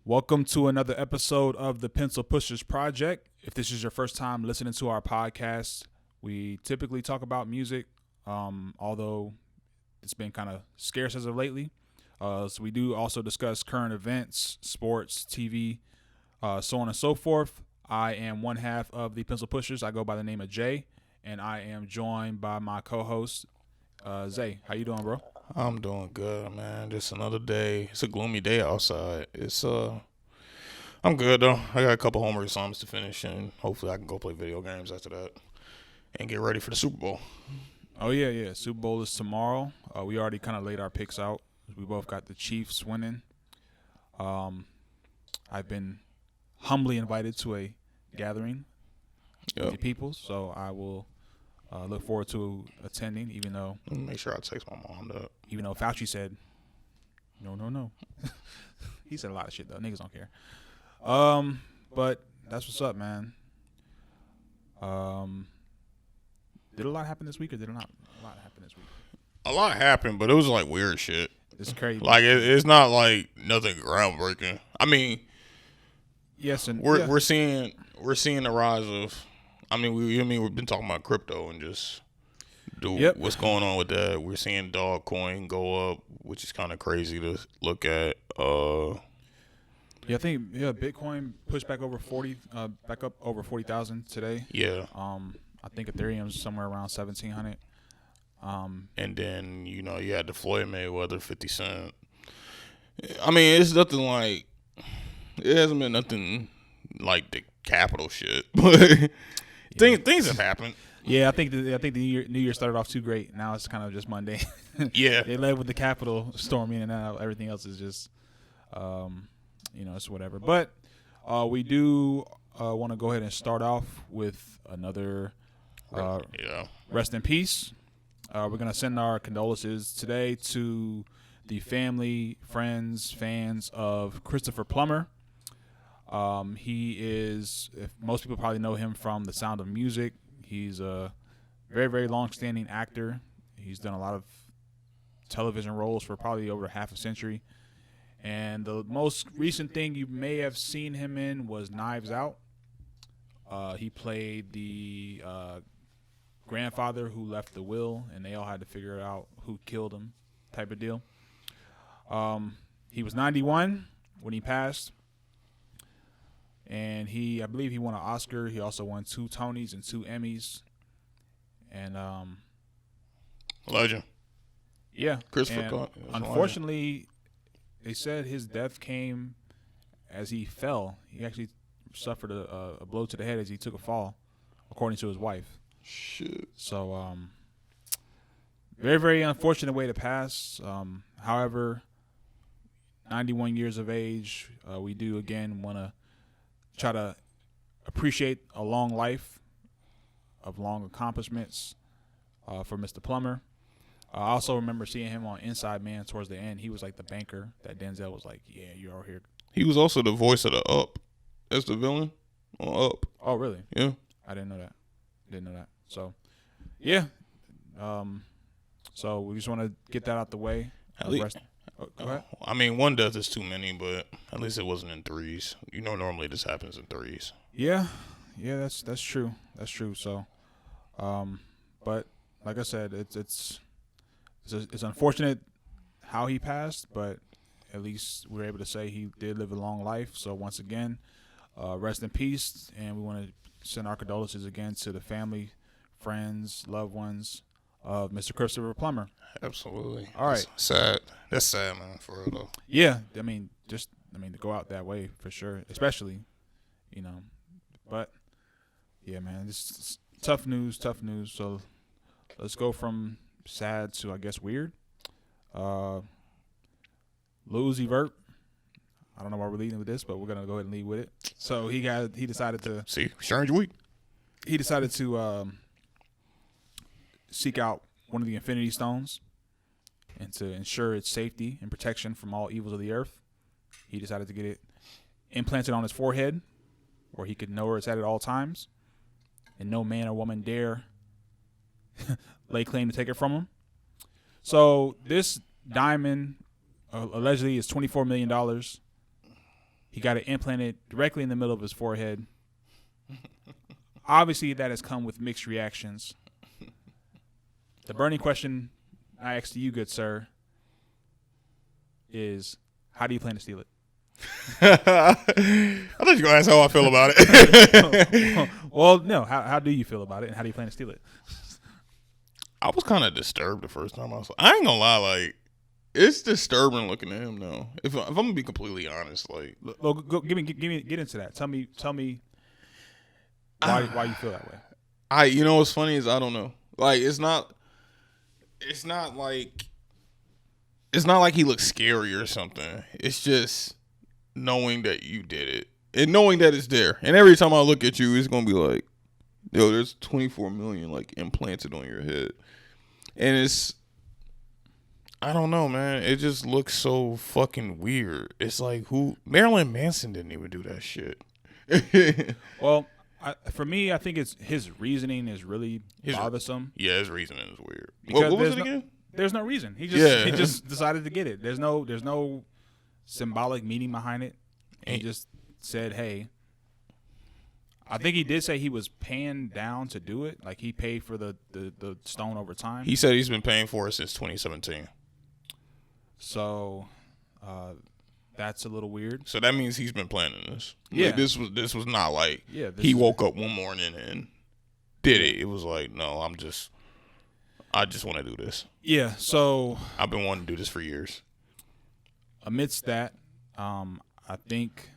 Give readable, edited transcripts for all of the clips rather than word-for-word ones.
Welcome to another episode of the Pencil Pushers Project. If this is your first time listening to our podcast, we typically talk about music, although it's been kind of scarce as of lately. So we do also discuss current events, sports, TV, so on and so forth. I am one half of the Pencil Pushers. I go by the name of Jay, and I am joined by my co-host, Zay. How you doing, bro? I'm doing good, man. Just another day. It's a gloomy day outside. I'm good though. I got a couple homework assignments to finish, and hopefully I can go play video games after that and get ready for the Super Bowl. Oh yeah. Super Bowl is tomorrow. We already kind of laid our picks out. We both got the Chiefs winning. I've been humbly invited to a gathering with the people, so I will look forward to attending, even though Make sure I text my mom that. even though Fauci said no. He said a lot of shit though. Niggas don't care. But that's what's up, man. Did a lot happen this week, or did not a lot happen this week? A lot happened, but it was like weird shit. It's crazy. Like it's not like nothing groundbreaking. I mean, yes, and we're seeing the rise of. We've been talking about crypto and just what's going on with that. We're seeing Dogecoin go up, which is kind of crazy to look at. I think Bitcoin pushed back over 40, back up over 40,000 today. Yeah. I think Ethereum's somewhere around 1,700. And then you had the Floyd Mayweather 50 Cent. I mean, it's nothing like it hasn't been nothing like the Capitol shit, but things have happened. Yeah, I think the New Year started off too great. Now it's kind of just Monday. Yeah, they led with the Capitol storming, and now everything else is just, it's whatever. But we do want to go ahead and start off with another rest in peace. We're gonna send our condolences today to the family, friends, fans of Christopher Plummer. He is, if most people probably know him from The Sound of Music. He's a very, very long-standing actor. He's done a lot of television roles for probably over half a century. And the most recent thing you may have seen him in was Knives Out. He played the grandfather who left the will, and they all had to figure out who killed him, type of deal. He was 91 when he passed. And I believe he won an Oscar. He also won 2 Tonys and 2 Emmys. And legend. Yeah. Christopher. Unfortunately, they said his death came as he fell. He actually suffered a blow to the head as he took a fall, according to his wife. Shit. So, very, very unfortunate way to pass. However, 91 years of age, we do again want to try to appreciate a long life of long accomplishments for Mr. Plummer. I also remember seeing him on Inside Man towards the end. He was like the banker that Denzel was like, yeah, you're out here. He was also the voice of the Up as the villain on Up. Oh, really? Yeah. I didn't know that. So, yeah. So we just want to get that out the way. Go ahead. I mean, one death is too many, but at least it wasn't in threes. Normally this happens in threes. Yeah, that's true. That's true. So, but like I said, it's unfortunate how he passed, but at least we're able to say he did live a long life. So once again, rest in peace, and we want to send our condolences again to the family, friends, loved ones of Mr. Christopher Plummer. Absolutely. All right. Sad. That's sad, man, for real though. Yeah, to go out that way for sure, especially, but yeah, man, this is tough news. So let's go from sad to, I guess, weird. Lil Uzi Vert. I don't know why we're leading with this, but we're gonna go ahead and lead with it. So he decided to strange week. He decided to seek out one of the Infinity Stones, and to ensure its safety and protection from all evils of the earth, he decided to get it implanted on his forehead, where he could know where it's at all times, and no man or woman dare lay claim to take it from him. So this diamond allegedly is $24 million. He got it implanted directly in the middle of his forehead. Obviously, that has come with mixed reactions. The burning question I ask to you, good sir, is how do you plan to steal it? I thought you were going to ask how I feel about it. Well, no. How do you feel about it, and how do you plan to steal it? I was kind of disturbed the first time. I ain't gonna lie, like, it's disturbing looking at him now. If I'm gonna be completely honest, like, get into that. Tell me why you feel that way. You know what's funny is I don't know. Like, it's not like he looks scary or something. It's just knowing that you did it and knowing that it's there. And every time I look at you, it's gonna be like, yo, there's 24 million like implanted on your head, and it's, I don't know, man. It just looks so fucking weird. It's like, who? Marilyn Manson didn't even do that shit. Well, for me, I think it's his reasoning is really bothersome. Yeah, his reasoning is weird. Because what was it again? There's no reason. He just decided to get it. There's no symbolic meaning behind it. And he just said, hey. I think he did say he was paying down to do it. Like, he paid for the stone over time. He said he's been paying for it since 2017. So, that's a little weird. So that means he's been planning this. Yeah. Like, this was not like he woke up one morning and did it. It was like, no, I just want to do this. Yeah. So I've been wanting to do this for years. Amidst that, I think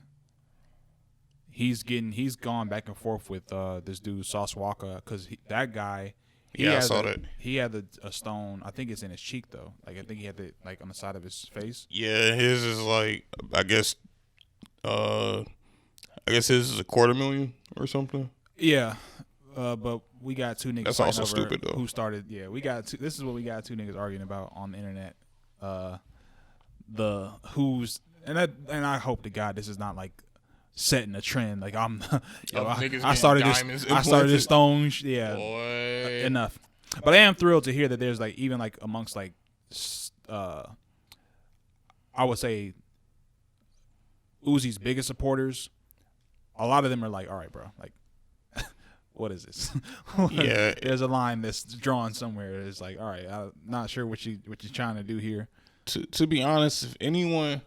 he's gone back and forth with this dude Sauce Walker, because that guy. I saw that. He had a stone. I think it's in his cheek though. Like, I think he had it like on the side of his face. Yeah, his is like, I guess his is $250,000 or something. Yeah, but we got two niggas. That's also stupid though. Who started? Yeah, we got two. This is what we got two niggas arguing about on the internet. I hope to God this is not like setting a trend. Like, I started this stone. Yeah, boy. Enough. But I am thrilled to hear that there's like, even like amongst like, I would say Uzi's biggest supporters, a lot of them are like, all right, bro, like, what is this? Yeah, there's a line that's drawn somewhere. It's like, all right, I'm not sure what you're trying to do here. To be honest, if anyone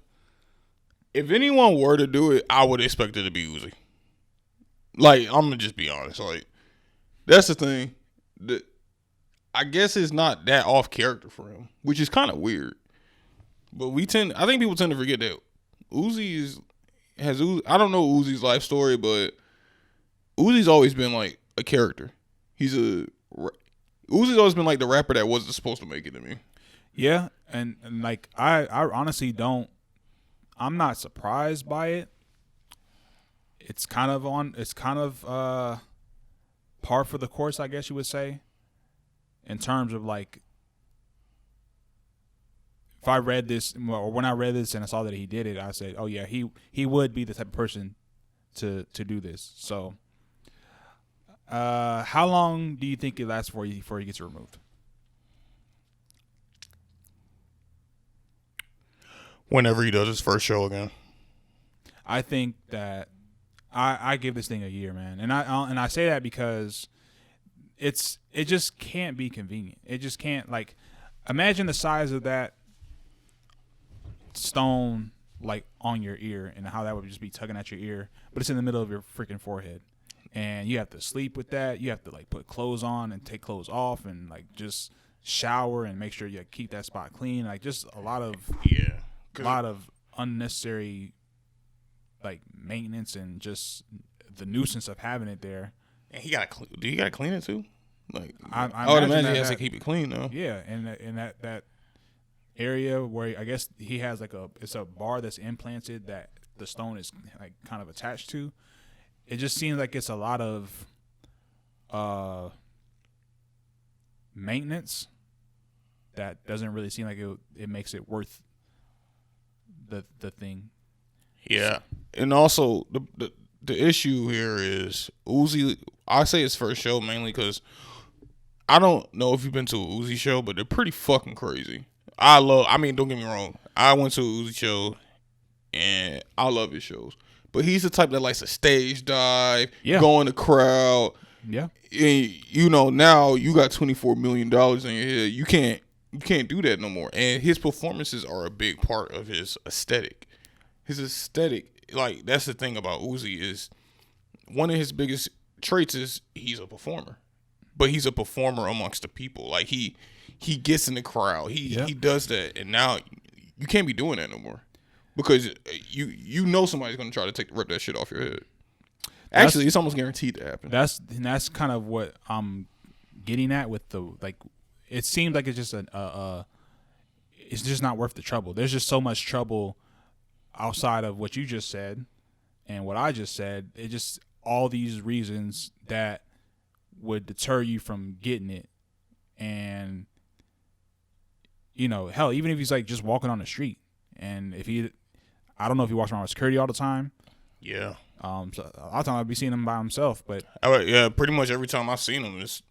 were to do it, I would expect it to be Uzi. Like, I'm gonna just be honest. Like, that's the thing. I guess it's not that off character for him, which is kind of weird. But I think people tend to forget that Uzi. I don't know Uzi's life story, but Uzi's always been like a character. Uzi's always been like the rapper that wasn't supposed to make it to me. Yeah, and like I honestly don't. I'm not surprised by it. It's kind of par for the course, I guess you would say. In terms of like, if I read this, or when I read this and I saw that he did it, I said, oh yeah, he would be the type of person to do this. So, how long do you think it lasts for you before he gets removed? Whenever he does his first show again. I think that I give this thing a year, man, and I say that because it just can't be convenient. It just can't, like, imagine the size of that stone like on your ear and how that would just be tugging at your ear, but it's in the middle of your freaking forehead, and you have to sleep with that. You have to like put clothes on and take clothes off and like just shower and make sure you keep that spot clean. Like, just a lot of unnecessary like maintenance and just the nuisance of having it there. And he got to do you got to clean it too? Like, I would imagine he has to keep it clean though. Yeah, and in that area where I guess he has like it's a bar that's implanted that the stone is like kind of attached to. It just seems like it's a lot of maintenance that doesn't really seem like it makes it worth the thing. Yeah, and also the issue here is Uzi. I say his first show mainly because I don't know if you've been to a Uzi show, but they're pretty fucking crazy. I mean, don't get me wrong. I went to a Uzi show and I love his shows. But he's the type that likes to stage dive, Yeah. go in the crowd. Yeah. And, you know, now you got $24 million in your head. You can't do that no more. And his performances are a big part of his aesthetic. His aesthetic, like, that's the thing about Uzi is one of his biggest traits is he's a performer. But he's a performer amongst the people. Like, he gets in the crowd. He does that. And now you can't be doing that no more. Because you know somebody's going to try to rip that shit off your head. Actually, it's almost guaranteed to happen. That's kind of what I'm getting at with the, like, it seems like it's just it's just not worth the trouble. There's just so much trouble outside of what you just said and what I just said. It just all these reasons that would deter you from getting it. And, you know, hell, even if he's like just walking on the street and if I don't know if he walks around with security all the time. Yeah. So a lot of times I'd be seeing him by himself, but yeah, pretty much every time I've seen him, he's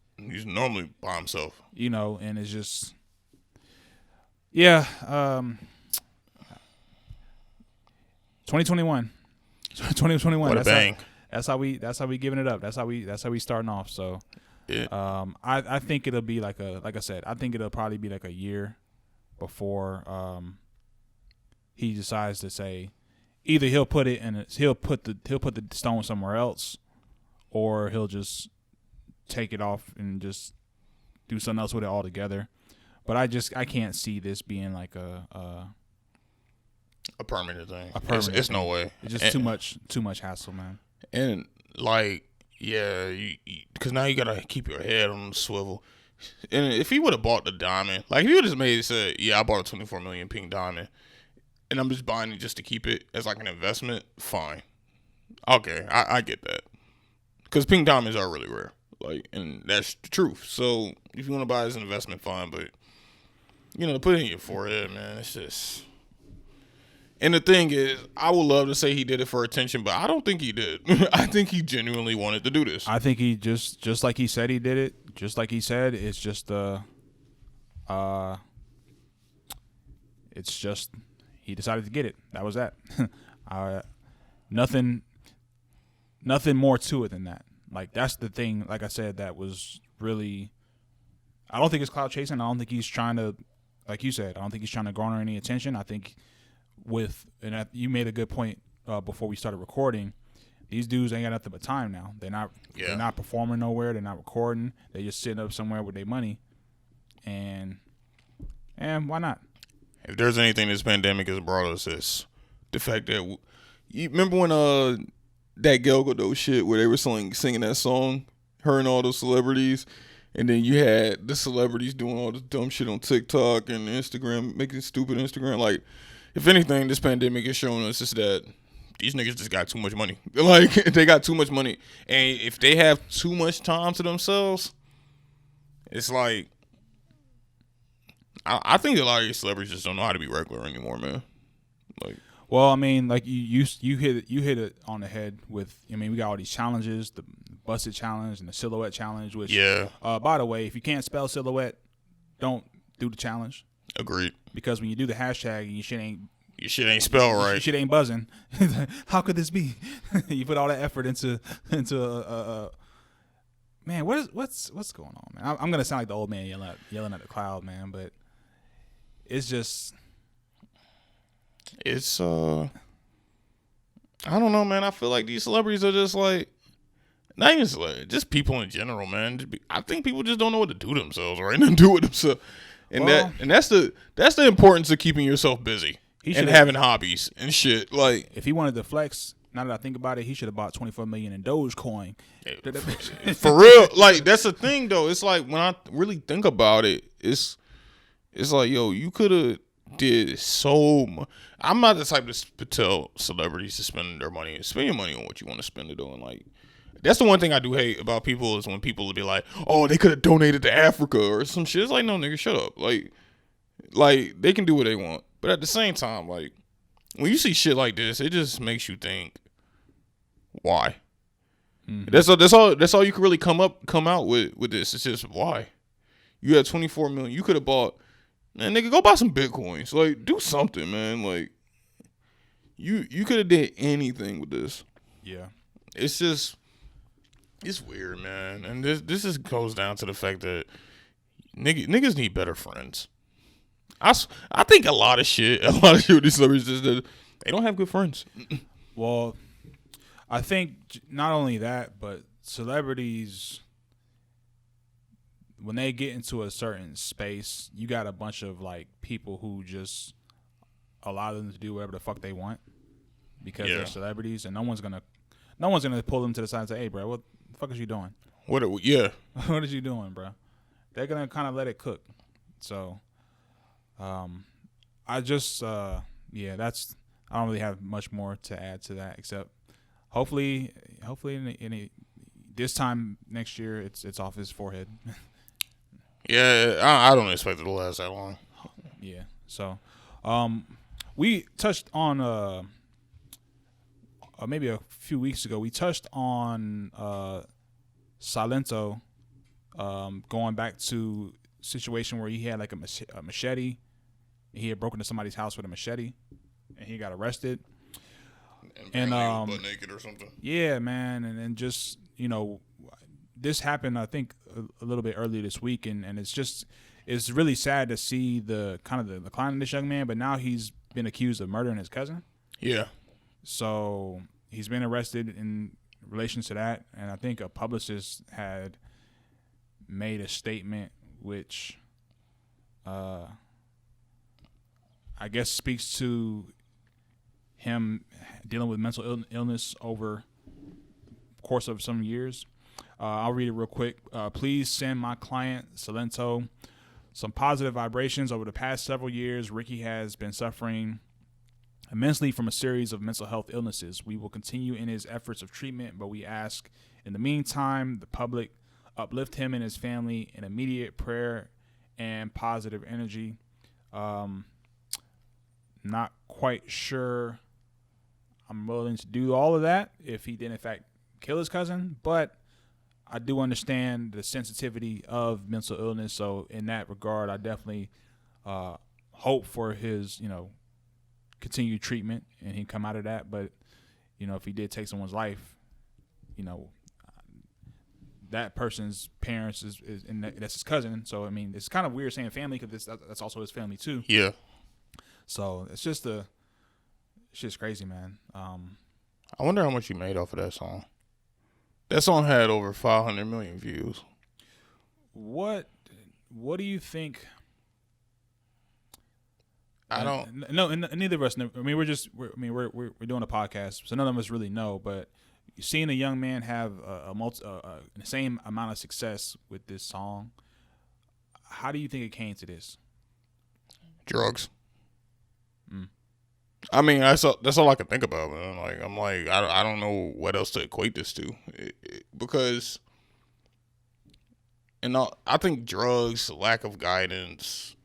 normally by himself. You know, and it's just, yeah. 2021. What a bang! That's how we giving it up. That's how we starting off. So, yeah. I think it'll be like I said, I think it'll probably be like a year before he decides to say. Either he'll put the stone somewhere else, or he'll just take it off and just do something else with it altogether. But I can't see this being like a permanent thing. It's no way. It's just too much hassle, man. And like, yeah, because now you gotta keep your head on the swivel. And if he would have bought the diamond, like if he would have made it said, yeah, I bought a $24 million pink diamond. And I'm just buying it just to keep it as like an investment, fine. Okay, I get that. Because pink diamonds are really rare. Like, and that's the truth. So if you want to buy it as an investment, fine. But, you know, to put it in your forehead, man, it's just. And the thing is, I would love to say he did it for attention, but I don't think he did. I think he genuinely wanted to do this. I think he just like he said he did it, just like he said, it's just he decided to get it. That was that. Nothing more to it than that. Like, that's the thing, like I said, that was really, I don't think it's clout chasing. I don't think he's trying to, like you said, I don't think he's trying to garner any attention. I think you made a good point before we started recording, these dudes ain't got nothing but time now. They're not performing nowhere. They're not recording. They just sitting up somewhere with their money. And why not? If there's anything this pandemic has brought us, it's the fact that you remember when that Gal Gadot shit where they were singing that song, her and all those celebrities, and then you had the celebrities doing all this dumb shit on TikTok and Instagram, making stupid Instagram. Like, if anything, this pandemic is showing us is that these niggas just got too much money. Like, they got too much money, and if they have too much time to themselves, it's like. I think a lot of these celebrities just don't know how to be regular anymore, man. Like, well, I mean, like you hit it on the head with. I mean, we got all these challenges, the busted challenge and the silhouette challenge. Which, yeah. By the way, if you can't spell silhouette, don't do the challenge. Agreed. Because when you do the hashtag and your shit ain't spelled right. Your shit ain't buzzing. How could this be? You put all that effort into man. What's going on, man? I'm gonna sound like the old man yelling at the cloud, man, but. It's just, I don't know, man. I feel like these celebrities are just like, not even celebrities, just people in general, man. I think people just don't know what to do themselves, right? And do it themselves, and that's the importance of keeping yourself busy and having hobbies and shit. Like, if he wanted to flex, now that I think about it, he should have bought $24 million in Dogecoin. For real, like that's the thing though. It's like when I really think about it, it's like, yo, you could have did so much. I'm not the type to tell celebrities to spend their money. Spend your money on what you want to spend it on. Like, that's the one thing I do hate about people is when people will be like, oh, they could have donated to Africa or some shit. It's like, no, nigga, shut up. Like they can do what they want. But at the same time, like, when you see shit like this, it just makes you think, why? Mm-hmm. That's all you can really come out with this. It's just why. You had $24 million. You could have bought. Man, nigga, go buy some Bitcoins. Like, do something, man. Like, You could have did anything with this. Yeah. It's just, it's weird, man. And this just goes down to the fact that niggas need better friends. I think a lot of shit with these celebrities is that they don't have good friends. Well, I think not only that, but celebrities, when they get into a certain space, you got a bunch of like people who just allow them to do whatever the fuck they want because they're celebrities, and no one's gonna pull them to the side and say, "Hey, bro, what the fuck is you doing? What are what is you doing, bro?" They're gonna kind of let it cook. So, I just that's. I don't really have much more to add to that except hopefully in this time next year it's off his forehead. Yeah, I don't expect it to last that long. Yeah. So, we touched on maybe a few weeks ago. We touched on Silento, going back to a situation where he had like a machete. He had broken into somebody's house with a machete, and he got arrested. And butt naked or something. Yeah, man, and then just this happened I think a little bit earlier this week, and it's really sad to see the kind of the decline in this young man. But now he's been accused of murdering his cousin. Yeah. So he's been arrested in relation to that, and I think a publicist had made a statement which I guess speaks to him dealing with mental illness over the course of some years. I'll read it real quick. Please send my client, Silento, some positive vibrations. Over the past several years, Ricky has been suffering immensely from a series of mental health illnesses. We will continue in his efforts of treatment, but we ask, in the meantime, the public uplift him and his family in immediate prayer and positive energy. Not quite sure I'm willing to do all of that if he did in fact kill his cousin, but I do understand the sensitivity of mental illness. So in that regard, I definitely hope for his, continued treatment and he come out of that. But, if he did take someone's life, that person's parents is and that's his cousin. So, I mean, it's kind of weird saying family because that's also his family too. Yeah. So it's just crazy, man. I wonder how much you made off of that song. That song had over 500 million views. What do you think? I don't. No, neither of us. I mean, we're doing a podcast, so none of us really know. But seeing a young man have the same amount of success with this song, how do you think it came to this? Drugs. I mean, that's all I can think about, man. I don't know what else to equate this to, because, I think drugs, lack of guidance,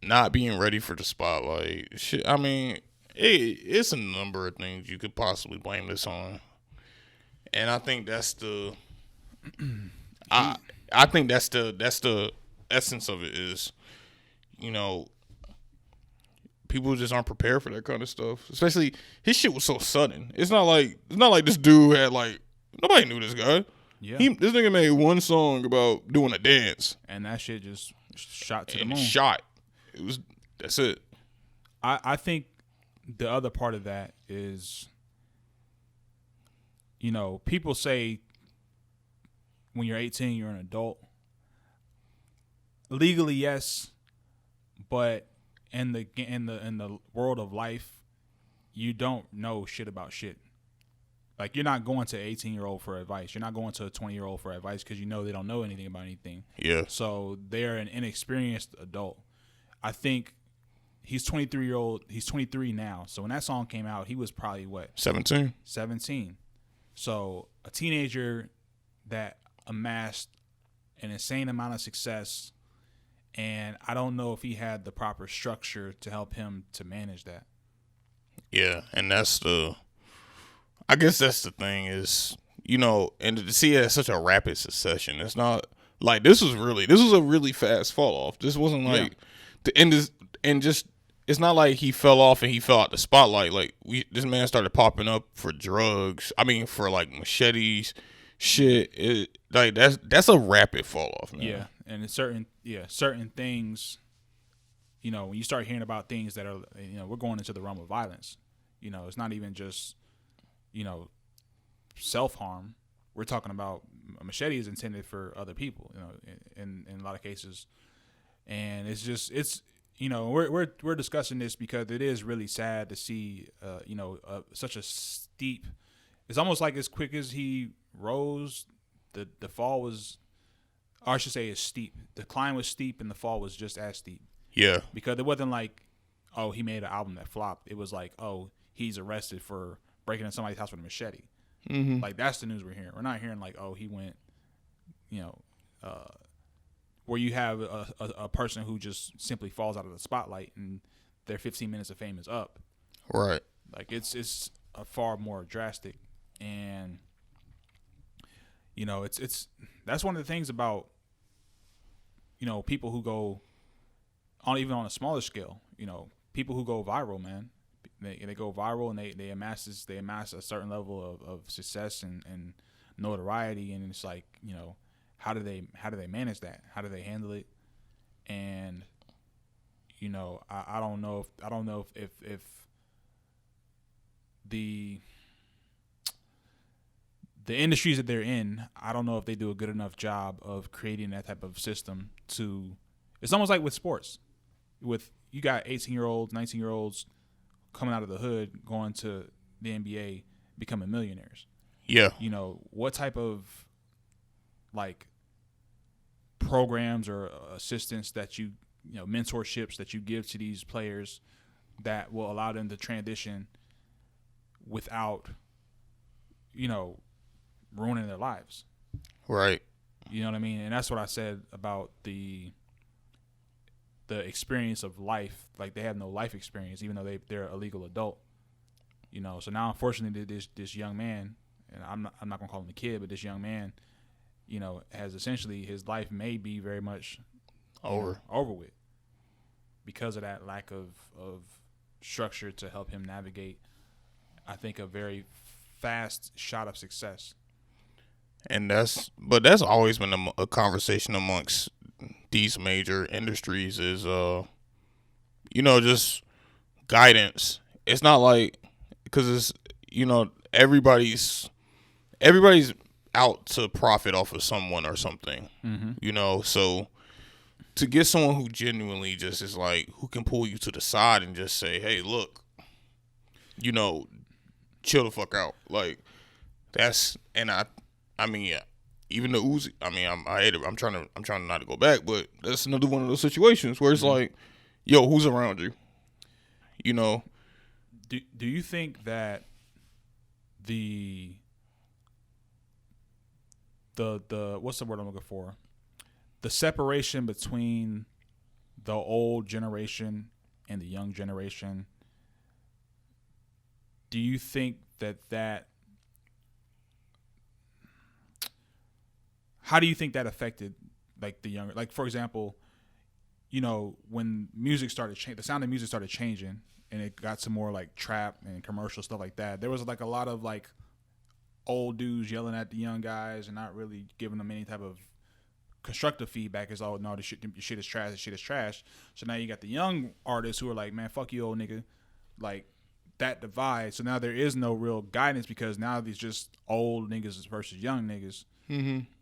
not being ready for the spotlight, shit. I mean, it's a number of things you could possibly blame this on, and I think that's the, I think that's the essence of it is, people just aren't prepared for that kind of stuff. Especially his shit was so sudden. It's not like this dude had nobody knew this guy. Yeah. This nigga made one song about doing a dance. And that shit just shot to the moon. That's it. I think the other part of that is, people say when you're 18 you're an adult. Legally, yes, but in the world of life, you don't know shit about shit. Like, you're not going to an 18-year-old for advice. You're not going to a 20-year-old for advice because they don't know anything about anything. Yeah. So they're an inexperienced adult. I think he's 23-year-old. He's 23 now. So when that song came out, he was probably what? 17. 17. So a teenager that amassed an insane amount of success. And I don't know if he had the proper structure to help him to manage that. Yeah, and I guess that's the thing is, and to see it at such a rapid succession, it's not like this was a really fast fall off. This wasn't like the end is, and just it's not like he fell off and he fell out the spotlight. Like this man started popping up for drugs. I mean, for like machetes, shit. Like that's a rapid fall off, man. Yeah, and it's certain things. You know, when you start hearing about things that are, you know, we're going into the realm of violence. You know, it's not even just, you know, self-harm. We're talking about a machete is intended for other people, you know, in a lot of cases. And it's you know, we're discussing this because it is really sad to see, you know, such a steep. It's almost like as quick as he rose, the fall was, or I should say, is steep. The climb was steep, and the fall was just as steep. Yeah. Because it wasn't like, oh, he made an album that flopped. It was like, oh, he's arrested for breaking into somebody's house with a machete. Mm-hmm. Like, that's the news we're hearing. We're not hearing like, oh, he went, you know, where you have a person who just simply falls out of the spotlight and their 15 minutes of fame is up. Right. Like, it's a far more drastic. And, you know, it's that's one of the things about, you know, people who go on, even on a smaller scale, you know, people who go viral, man. They go viral and they amass a certain level of success and notoriety, and it's like, you know, how do they manage that? How do they handle it? And, you know, I don't know if the industries that they're in, I don't know if they do a good enough job of creating that type of system to. It's almost like with sports, with you got 18-year-olds, 19-year-olds coming out of the hood, going to the NBA, becoming millionaires. Yeah. You know, what type of like programs or assistance that you know, mentorships that you give to these players that will allow them to transition without, you know, ruining their lives. Right. You know what I mean? And that's what I said about the experience of life. Like, they have no life experience, even though they're a legal adult. You know, so now unfortunately this young man, and I'm not gonna call him a kid, but this young man, you know, has essentially, his life may be very much over with because of that lack of structure to help him navigate, I think, a very fast shot of success. And that's always been a conversation amongst these major industries is, you know, just guidance. It's not like, because it's, you know, everybody's out to profit off of someone or something, you know, so to get someone who genuinely just is like, who can pull you to the side and just say, hey, look, you know, chill the fuck out. Like, that's, and I mean, yeah, even the Uzi, I mean, I hate it. I'm trying not to go back, but that's another one of those situations where it's like, yo, who's around you? You know? Do you think that the what's the word I'm looking for? The separation between the old generation and the young generation, do you think that how do you think that affected, like, the younger, like, for example, you know, when music started changing, the sound of music started changing, and it got some more like trap and commercial stuff like that, there was like a lot of like old dudes yelling at the young guys and not really giving them any type of constructive feedback. Is, oh no, this shit is trash, this shit is trash. So now you got the young artists who are like, man, fuck you, old nigga. Like, that divide. So now there is no real guidance, because now these just old niggas versus young niggas.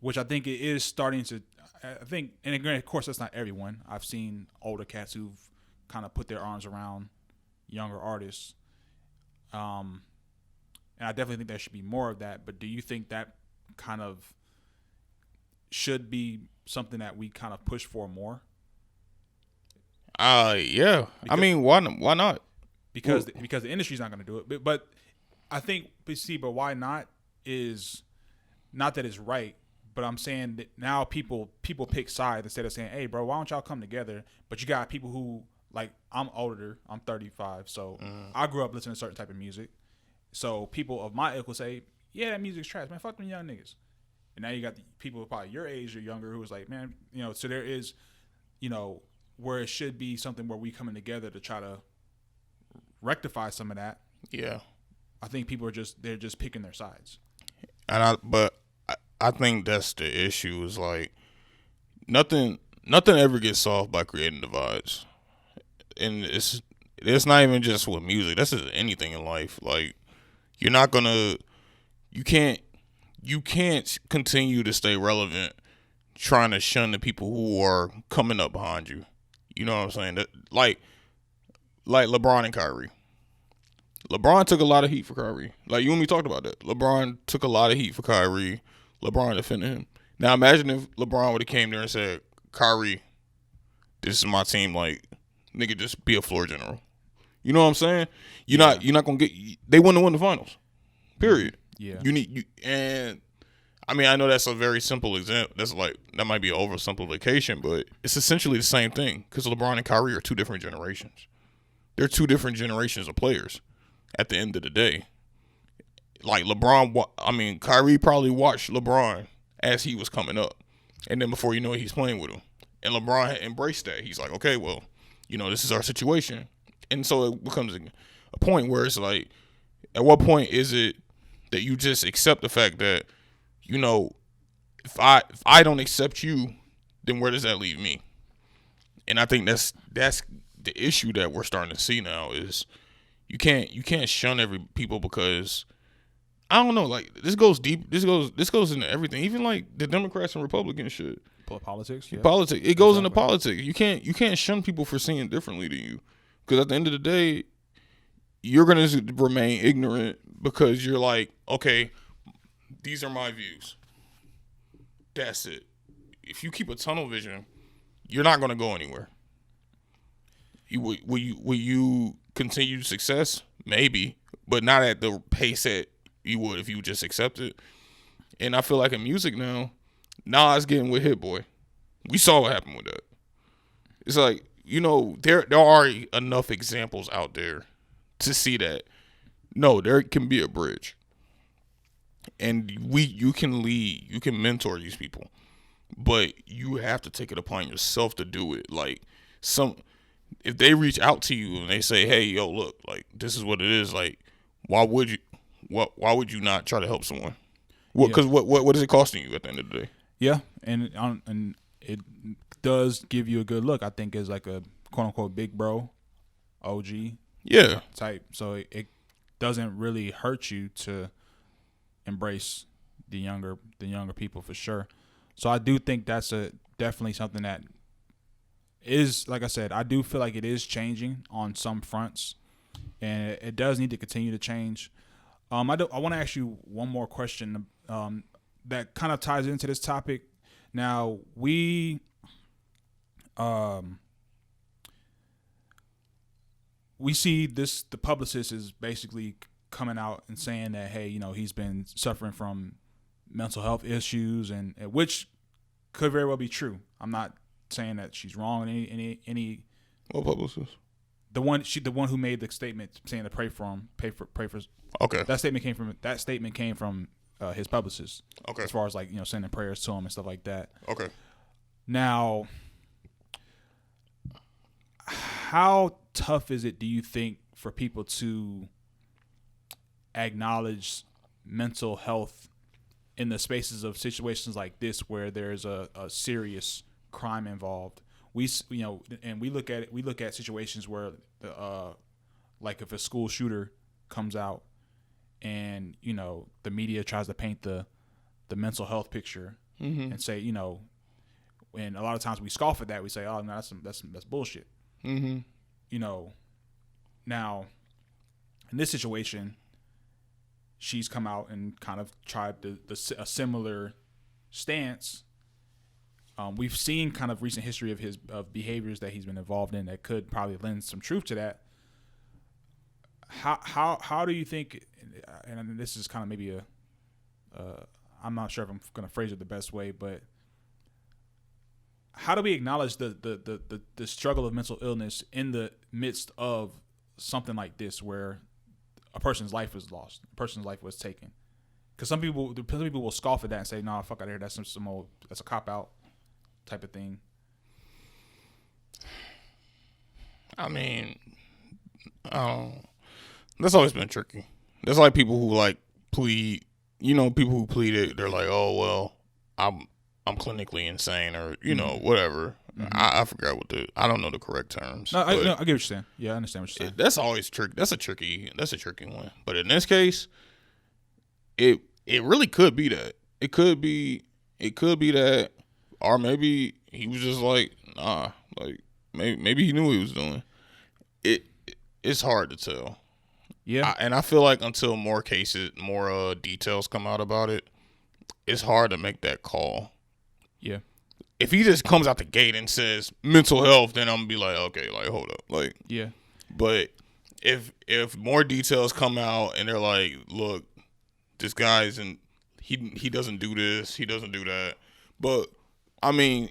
Which I think it is starting to, I think, and again, of course, that's not everyone. I've seen older cats who've kind of put their arms around younger artists. And I definitely think there should be more of that. But do you think that kind of should be something that we kind of push for more? Yeah. I mean, why not? Because the industry's not going to do it. But I think, but why not is not that it's right, but I'm saying that now people pick sides instead of saying, hey, bro, why don't y'all come together? But you got people who, like, I'm older, I'm 35, so I grew up listening to a certain type of music. So people of my ilk will say, yeah, that music's trash, man, fuck them young niggas. And now you got the people probably your age or younger who was like, man, you know, so there is, you know, where it should be something where we coming together to try to rectify some of that, yeah, I think people are they're just picking their sides. but I think that's the issue. Is like nothing ever gets solved by creating divides, and it's not even just with music. That's just anything in life. Like you're not gonna, you can't continue to stay relevant trying to shun the people who are coming up behind you. You know what I'm saying? That like LeBron and Kyrie. LeBron took a lot of heat for Kyrie. Like you and me talked about that. LeBron took a lot of heat for Kyrie. LeBron defended him. Now imagine if LeBron would have came there and said, Kyrie, this is my team. Like, nigga, just be a floor general. You know what I'm saying? You're not gonna get. They wouldn't have won the finals. Period. Yeah. And I mean I know that's a very simple example. That might be an oversimplification, but it's essentially the same thing because LeBron and Kyrie are two different generations. They're two different generations of players. At the end of the day, like Kyrie probably watched LeBron as he was coming up, and then before you know it, he's playing with him. And LeBron had embraced that. He's like, okay, well, this is our situation. And so it becomes a point where it's like, at what point is it that you just accept the fact that, if I don't accept you, then where does that leave me? And I think that's the issue that we're starting to see now is you can't shun people because I don't know, like this goes deep. This goes into everything, even like the Democrats and Republicans shit. Politics, yeah. Politics. It goes into politics. You can't shun people for seeing differently than you, because at the end of the day, you're gonna remain ignorant because you're like, okay, these are my views. That's it. If you keep a tunnel vision, you're not gonna go anywhere. Will you continue success? Maybe, but not at the pace that you would if you just accept it. And I feel like in music now, Nas getting with Hit Boy. We saw what happened with that. It's like, there are enough examples out there to see that, no, there can be a bridge. And you can lead, you can mentor these people. But you have to take it upon yourself to do it. Like, if they reach out to you and they say, hey, yo, look, like, this is what it is, like, why would you not try to help someone? Because what is it costing you at the end of the day? Yeah, and it does give you a good look. I think as like a quote unquote big bro, OG, type. So it doesn't really hurt you to embrace the younger people for sure. So I do think that's definitely something that is, like I said, I do feel like it is changing on some fronts, and it does need to continue to change. I want to ask you one more question that kind of ties into this topic. Now we see the publicist is basically coming out and saying that, hey, he's been suffering from mental health issues, and which could very well be true. I'm not saying that she's wrong in any. What publicist? The one who made the statement saying to pray for him, pray for. Okay. That statement came from his publicist. Okay. As far as like sending prayers to him and stuff like that. Okay. Now, how tough is it, do you think, for people to acknowledge mental health in the spaces of situations like this where there's a serious crime involved? And we look at situations where like if a school shooter comes out and the media tries to paint the mental health picture and say, and a lot of times we scoff at that. We say, oh no, that's bullshit. Now in this situation, she's come out and kind of tried a similar stance. We've seen kind of recent history of behaviors that he's been involved in that could probably lend some truth to that. How do you think? And this is kind of maybe I'm not sure if I'm going to phrase it the best way, but how do we acknowledge the struggle of mental illness in the midst of something like this, where a person's life was lost, a person's life was taken? Because some people will scoff at that and say, "No, fuck out of here. That's some old. That's a cop out type of thing." I mean, That's always been tricky. That's like people who like plead. You know, people who plead it. They're like, oh well, I'm clinically insane, or you know, whatever. I forgot I don't know the correct terms. No, I get what you're saying. Yeah, I understand what you're saying. That's always tricky. That's a tricky one. But in this case, it really could be that. It could be that, or maybe he was just like, nah, like maybe he knew what he was doing. It's hard to tell. Yeah, and I feel like until more details come out about it, it's hard to make that call. Yeah. If he just comes out the gate and says mental health, then I'm gonna be like, okay, like hold up, like yeah. But if more details come out and they're like, look, this guy's he doesn't do this, he doesn't do that. But I mean,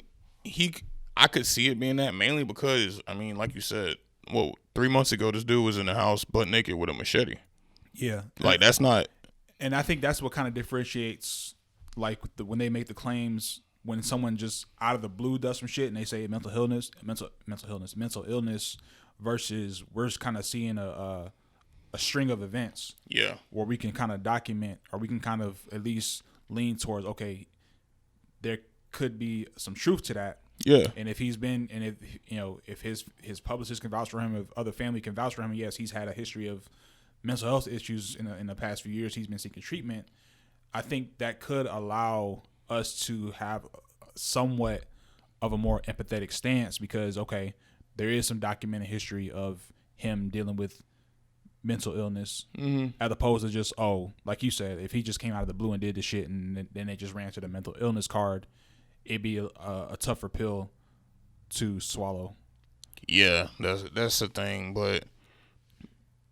I could see it being that mainly because I mean, like you said, 3 months ago this dude was in the house butt naked with a machete. Yeah. Like that's not. And I think that's what kind of differentiates, like when they make the claims, when someone just out of the blue does some shit and they say mental illness versus we're just kind of seeing a string of events. Yeah. Where we can kind of document, or we can kind of at least lean towards, okay, there could be some truth to that. Yeah. And if he's been, and if you know, if his publicist can vouch for him, if other family can vouch for him, yes, he's had a history of mental health issues in the past few years. He's been seeking treatment. I think that could allow us to have somewhat of a more empathetic stance because, okay, there is some documented history of him dealing with mental illness, as opposed to just, like you said, if he just came out of the blue and did the shit and then they just ran to the mental illness card, it'd be a tougher pill to swallow. Yeah, that's the thing, but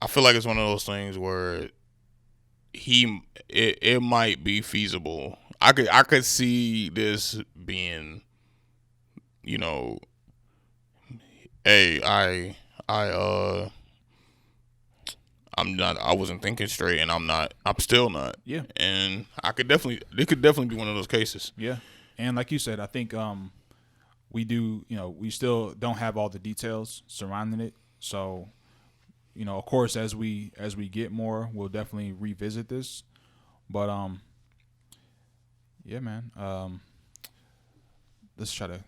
I feel like it's one of those things where it might be feasible. I could see this being, you know, hey, I wasn't thinking straight, and I'm still not. Yeah. And it could definitely be one of those cases. Yeah. And like you said, I think we still don't have all the details surrounding it. So, you know, of course, as we get more, we'll definitely revisit this. But yeah, man. Let's try to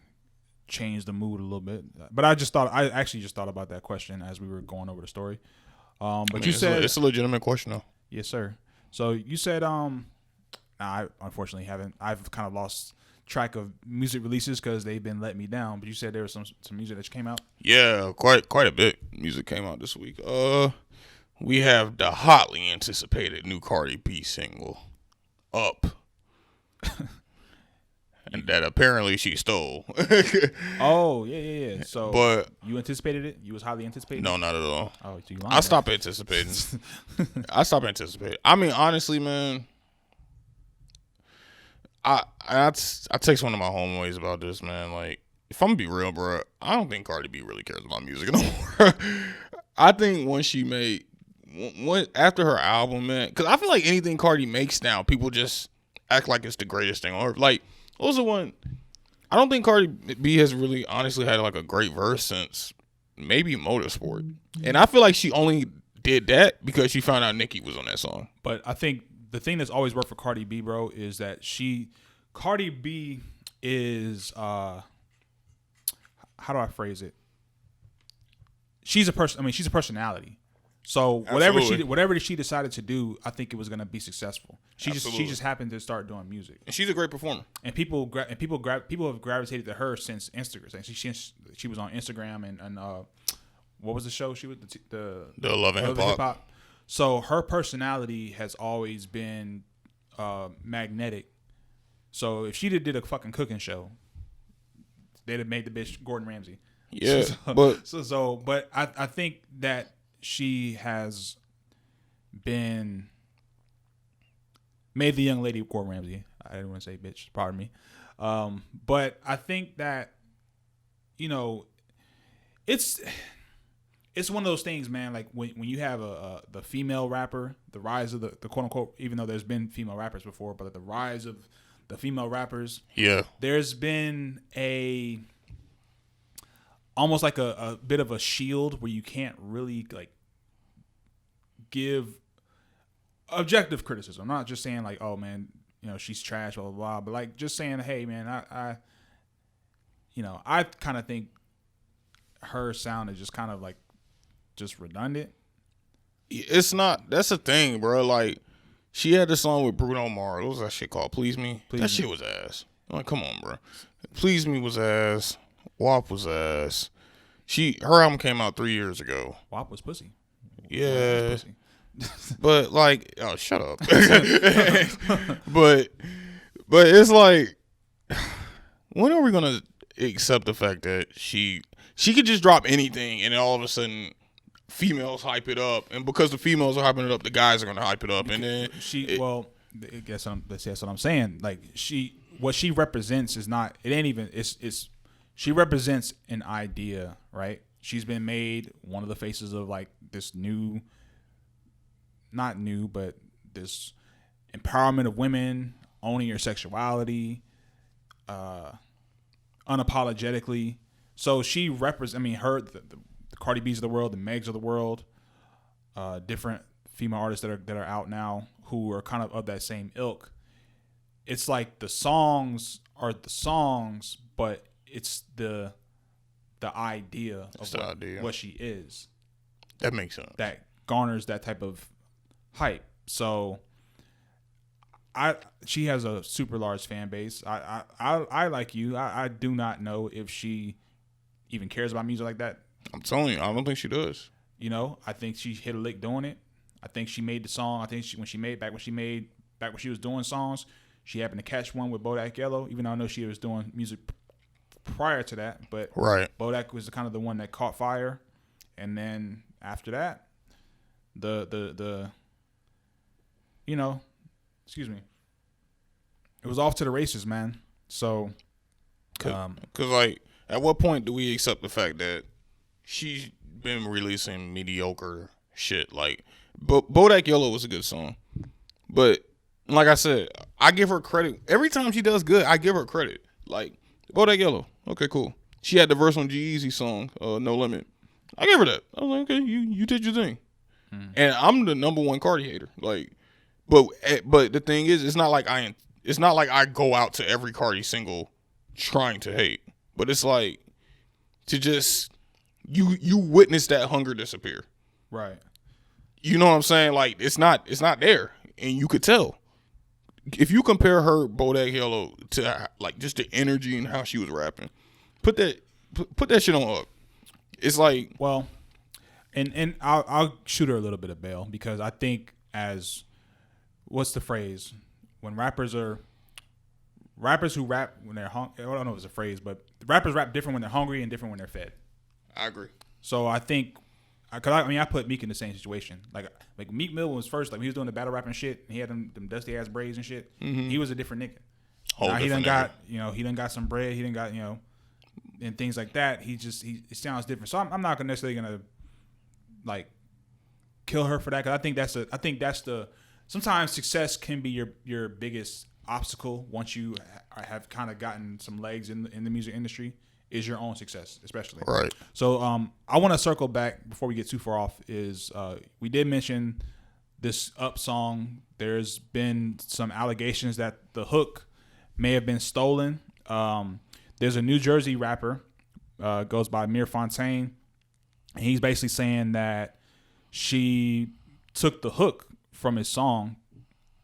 change the mood a little bit. But I actually just thought about that question as we were going over the story. But you said it's a legitimate question, though. Yes, sir. So you said I unfortunately haven't. I've kind of lost track of music releases because they've been letting me down. But you said there was some music that came out. Yeah, quite a bit. Music came out this week. We have the hotly anticipated new Cardi B single, "Up," and that apparently she stole. Oh yeah. So, but you anticipated it? You was highly anticipating? No, not at all. Oh, so you lying? I stopped anticipating. I mean, honestly, man. I text one of my homeboys about this, man. Like, if I'm gonna be real, bro, I don't think Cardi B really cares about music no more. I think after her album, man, because I feel like anything Cardi makes now, people just act like it's the greatest thing on earth. Like, also one, I don't think Cardi B has really honestly had like a great verse since maybe Motorsport, and I feel like she only did that because she found out Nicki was on that song. But I think the thing that's always worked for Cardi B, bro, is that Cardi B is how do I phrase it? She's a person. I mean, she's a personality. So whatever she decided to do, I think it was gonna be successful. She just happened to start doing music, and she's a great performer. And people have gravitated to her since Instagram. She was on Instagram and what was the show she was the Love and Hip Hop. So her personality has always been magnetic. So if she did a fucking cooking show, they'd have made the bitch Gordon Ramsay. Yeah, but I think that she has been made the young lady Gordon Ramsay. I didn't want to say bitch, pardon me. But I think that, you know, it's one of those things, man. Like when you have the female rapper, the rise of the quote unquote, even though there's been female rappers before, but the rise of the female rappers. Yeah. There's been almost like a bit of a shield where you can't really like give objective criticism. I'm not just saying like, oh man, she's trash, blah blah blah, but like just saying, hey man, I kind of think her sound is just kind of like just redundant. It's not. That's the thing, bro. Like, she had this song with Bruno Mars. What was that shit called? Please Me. Shit was ass. I'm like, come on, bro. Please Me was ass. WAP was ass. Her album came out 3 years ago. WAP was pussy. Yeah. Was pussy. But like, oh, shut up. but it's like, when are we gonna accept the fact that she could just drop anything and then all of a sudden females hype it up, and because the females are hyping it up, the guys are gonna hype it up, and then I guess that's what I'm saying. Like what she represents is not. It ain't even. It's she represents an idea, right? She's been made one of the faces of like this new, not new, but this empowerment of women, owning your sexuality, unapologetically. So she represents. I mean, the Cardi B's of the world, the Megs of the world, different female artists that are out now who are kind of that same ilk. It's like the songs are the songs, but it's the idea of what she is. That makes sense. That garners that type of hype. So she has a super large fan base. I like you. I do not know if she even cares about music like that. I'm telling you, I don't think she does. I think she hit a lick doing it. I think she made the song. I think when she was doing songs, she happened to catch one with Bodak Yellow. Even though I know she was doing music prior to that, but right. Bodak was kind of the one that caught fire, and then after that, excuse me, it was off to the races, man. So, cause like, at what point do we accept the fact that she's been releasing mediocre shit? Like, Bodak Yellow was a good song, but like I said, I give her credit every time she does good. I give her credit. Like, Bodak Yellow, okay, cool. She had the verse on G-Eazy's song, No Limit. I gave her that. I was like, okay, you did your thing. And I'm the number one Cardi hater. Like, but the thing is, it's not like I go out to every Cardi single trying to hate. But it's like, to just you witness that hunger disappear. Right. You know what I'm saying? Like, it's not there, and you could tell. If you compare her Bodak Yellow to like just the energy and how she was rapping, put that shit on up. It's like, well, and I'll shoot her a little bit of bail, because I think, as what's the phrase, when rappers who rap when they're hungry, I don't know if it's a phrase, but rappers rap different when they're hungry and different when they're fed. I agree. So I think, I put Meek in the same situation. Like Meek Mill was first, like he was doing the battle rapping shit, and he had them dusty ass braids and shit. Mm-hmm. He was a different nigga. Now he done got some bread. He done got, and things like that. He sounds different. So I'm not necessarily gonna like kill her for that, because I think that's the sometimes success can be your biggest obstacle once you have kind of gotten some legs in the music industry. Is your own success, especially. Right. So I want to circle back before we get too far off. We did mention this Up song. There's been some allegations that the hook may have been stolen. There's a New Jersey rapper, goes by Mir Fontaine, and he's basically saying that she took the hook from his song,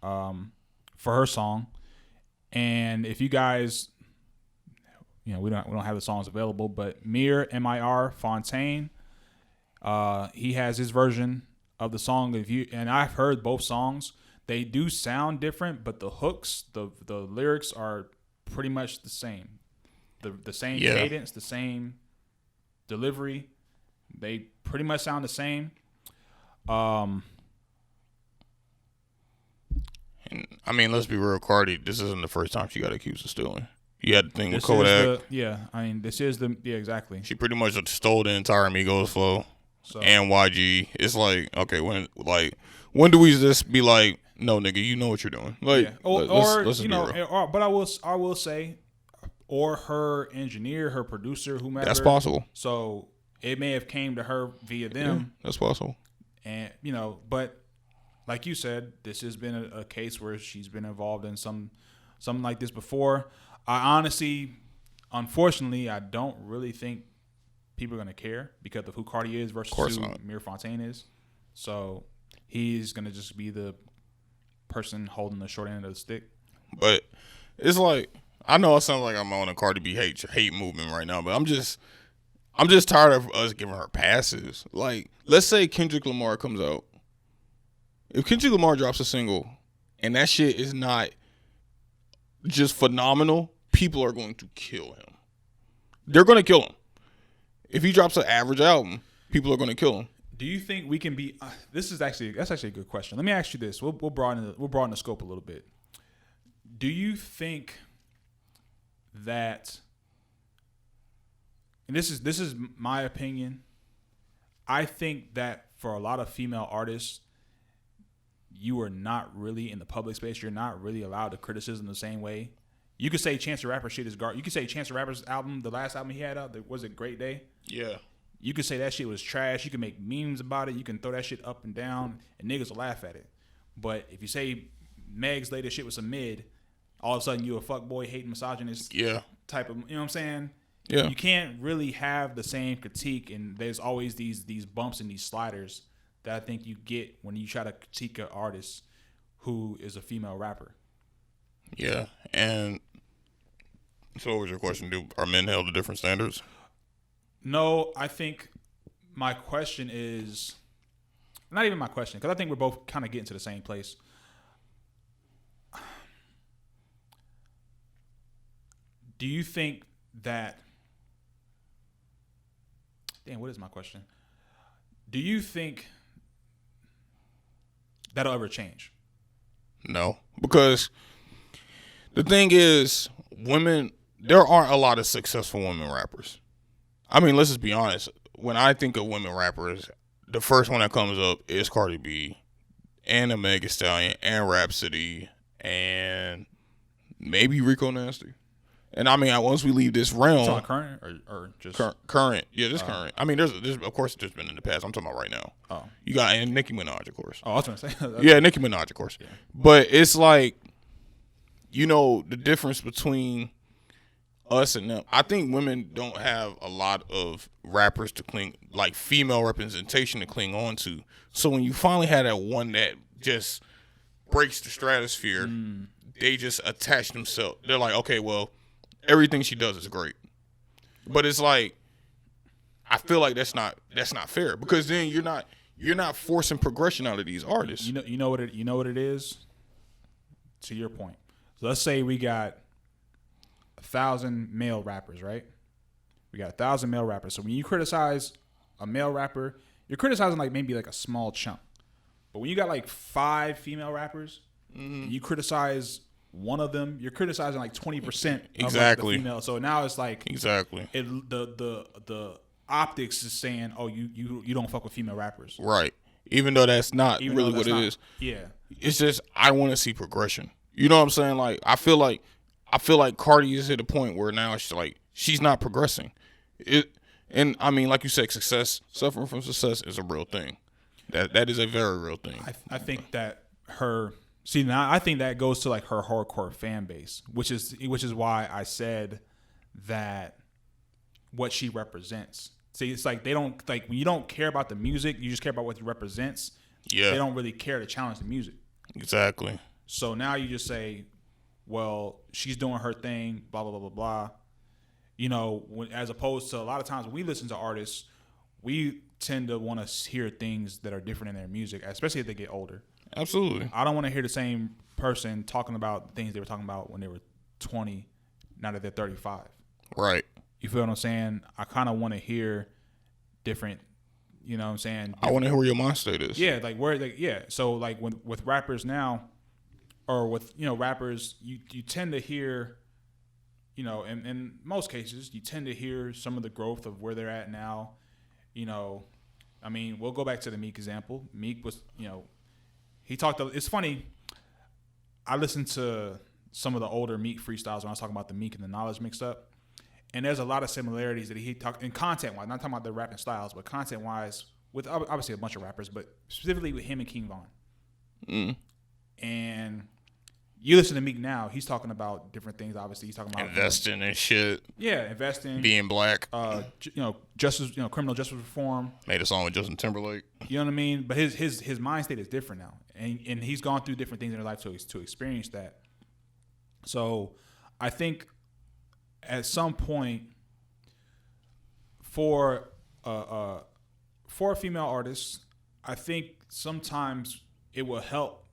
for her song. And if you guys, we don't have the songs available, but Mir, M-I-R, Fontaine, he has his version of the song. And I've heard both songs. They do sound different, but the hooks, the lyrics are pretty much the same. The same cadence, the same delivery. They pretty much sound the same. And I mean, let's be real, Cardi, this isn't the first time she got accused of stealing. You had the thing with Kodak. Exactly. She pretty much stole the entire Migos flow and YG. It's like, okay, when do we just be like, no, nigga, you know what you're doing? Like, let's be real. But I will say, or her engineer, her producer, whomever. That's possible. So it may have came to her via them. Yeah, that's possible. And, but like you said, this has been a case where she's been involved in something like this before. Unfortunately, I don't really think people are going to care because of who Cardi is versus who Amir Fontaine is. So he's going to just be the person holding the short end of the stick. But it's like, I know it sounds like I'm on a Cardi B hate movement right now, but I'm just tired of us giving her passes. Like, let's say Kendrick Lamar comes out. If Kendrick Lamar drops a single and that shit is not just phenomenal, people are going to kill him. They're going to kill him. If he drops an average album, people are going to kill him. Do you think we can be? That's actually a good question. Let me ask you this. We'll broaden the scope a little bit. Do you think that? And this is my opinion. I think that for a lot of female artists, you are not really in the public space. You're not really allowed to criticism the same way. You could say Chance the Rapper shit is garbage. You could say Chance the Rapper's album, the last album he had out, was it Great Day? Yeah. You could say that shit was trash. You can make memes about it. You can throw that shit up and down, and niggas will laugh at it. But if you say Meg's latest shit was a mid, all of a sudden you a fuckboy, hating misogynist type of, you know what I'm saying? Yeah. You can't really have the same critique, and there's always these bumps and these sliders that I think you get when you try to critique an artist who is a female rapper. Yeah, and so what was your question? Are men held to different standards? No, I think my question is not even my question, because I think we're both kind of getting to the same place. Do you think that... Damn, what is my question? Do you think that'll ever change? No, because the thing is, there aren't a lot of successful women rappers. I mean, let's just be honest. When I think of women rappers, the first one that comes up is Cardi B and a Meg Thee Stallion and Rhapsody and maybe Rico Nasty. And I mean, once we leave this realm, current or just current? Yeah, just current. I mean, there's of course there's been in the past. I'm talking about right now. Oh, you got and Nicki Minaj, of course. Oh, I was gonna say. Yeah, Nicki Minaj, of course. Yeah. But it's like, the difference between us and them. I think women don't have a lot of rappers to cling, like female representation to cling on to. So when you finally had that one that just breaks the stratosphere, they just attach themselves. They're like, okay, well, everything she does is great. But it's like, I feel like that's not fair, because then you're not forcing progression out of these artists. You know what it is. To your point, so let's say we got 1,000 male rappers, right? We got 1,000 male rappers. So when you criticize a male rapper, you're criticizing maybe a small chunk. But when you got 5 female rappers, and you criticize one of them, you're criticizing 20% of the female. So now it's exactly the optics is saying, oh, you don't fuck with female rappers, right? Even though that's not really what it is. Yeah, it's just I want to see progression. You know what I'm saying? Like I feel like Cardi is at a point where now she's not progressing. And I mean, like you said, suffering from success is a real thing. That is a very real thing. I think that now I think that goes to her hardcore fan base, which is why I said that what she represents. See, it's they don't when you don't care about the music, you just care about what it represents. Yeah, they don't really care to challenge the music. Exactly. So now you just say, well, she's doing her thing, blah, blah, blah, blah, blah. As opposed to a lot of times when we listen to artists, we tend to want to hear things that are different in their music, especially if they get older. Absolutely. I don't want to hear the same person talking about things they were talking about when they were 20, now that they're 35. Right. You feel what I'm saying? I kind of want to hear different, you know what I'm saying? I want to hear where your mind state is. Yeah, So with rappers now, or with rappers, you tend to hear, in most cases, you tend to hear some of the growth of where they're at now. I mean, we'll go back to the Meek example. Meek was, he talked. It's funny. I listened to some of the older Meek freestyles when I was talking about the Meek and the Knowledge mixed up, and there's a lot of similarities that he talked in content wise. Not talking about the rapping styles, but content wise, with obviously a bunch of rappers, but specifically with him and King Von. And you listen to Meek now, he's talking about different things. Obviously, he's talking about investing and shit. Yeah, investing, being black. Justice, criminal justice reform. Made a song with Justin Timberlake. You know what I mean? But his mind state is different now, and he's gone through different things in his life to experience that. So, I think at some point for a female artist, I think sometimes it will help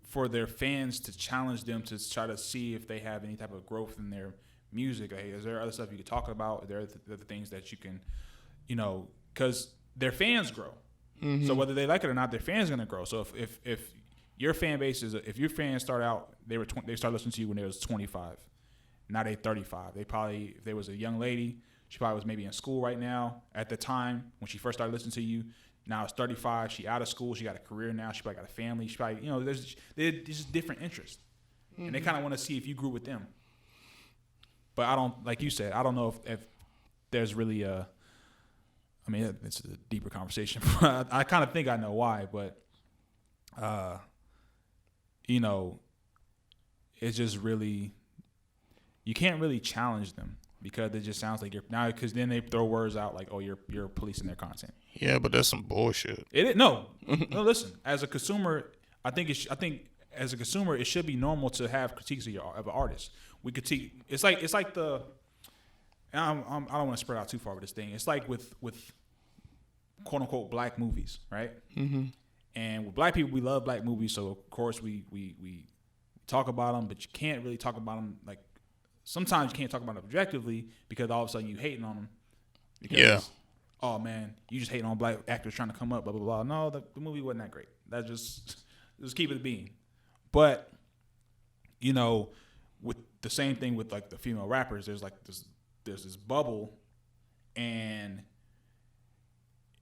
for their fans to challenge them to try to see if they have any type of growth in their music. Hey, is there other stuff you can talk about? Are there other things that you can, because their fans grow. Mm-hmm. So whether they like it or not, their fans are gonna grow. So if your fan base if your fans start out, they start listening to you when they was 25, now they 35. They probably, if there was a young lady, she probably was maybe in school right now at the time when she first started listening to you. Now it's 35. She out of school. She got a career now. She probably got a family. She probably, there's just different interests, and they kind of want to see if you grew with them. But I don't, like you said, I don't know if there's really it's a deeper conversation. I kind of think I know why, but it's just really, you can't really challenge them because it just sounds like because then they throw words out like, oh, you're policing their content. Yeah, but that's some bullshit. No. Listen. As a consumer, I think as a consumer, it should be normal to have critiques of an artist. We critique. It's like the. I don't want to spread out too far with this thing. It's like with quote unquote black movies, right? Mm-hmm. And with black people, we love black movies, so of course we talk about them, but you can't really talk about them like. Sometimes you can't talk about them objectively because all of a sudden you hating on them. Because, oh man, you just hating on black actors trying to come up, blah, blah, blah. No, the movie wasn't that great. That just keep it being. But, with the same thing with like the female rappers, there's this bubble, and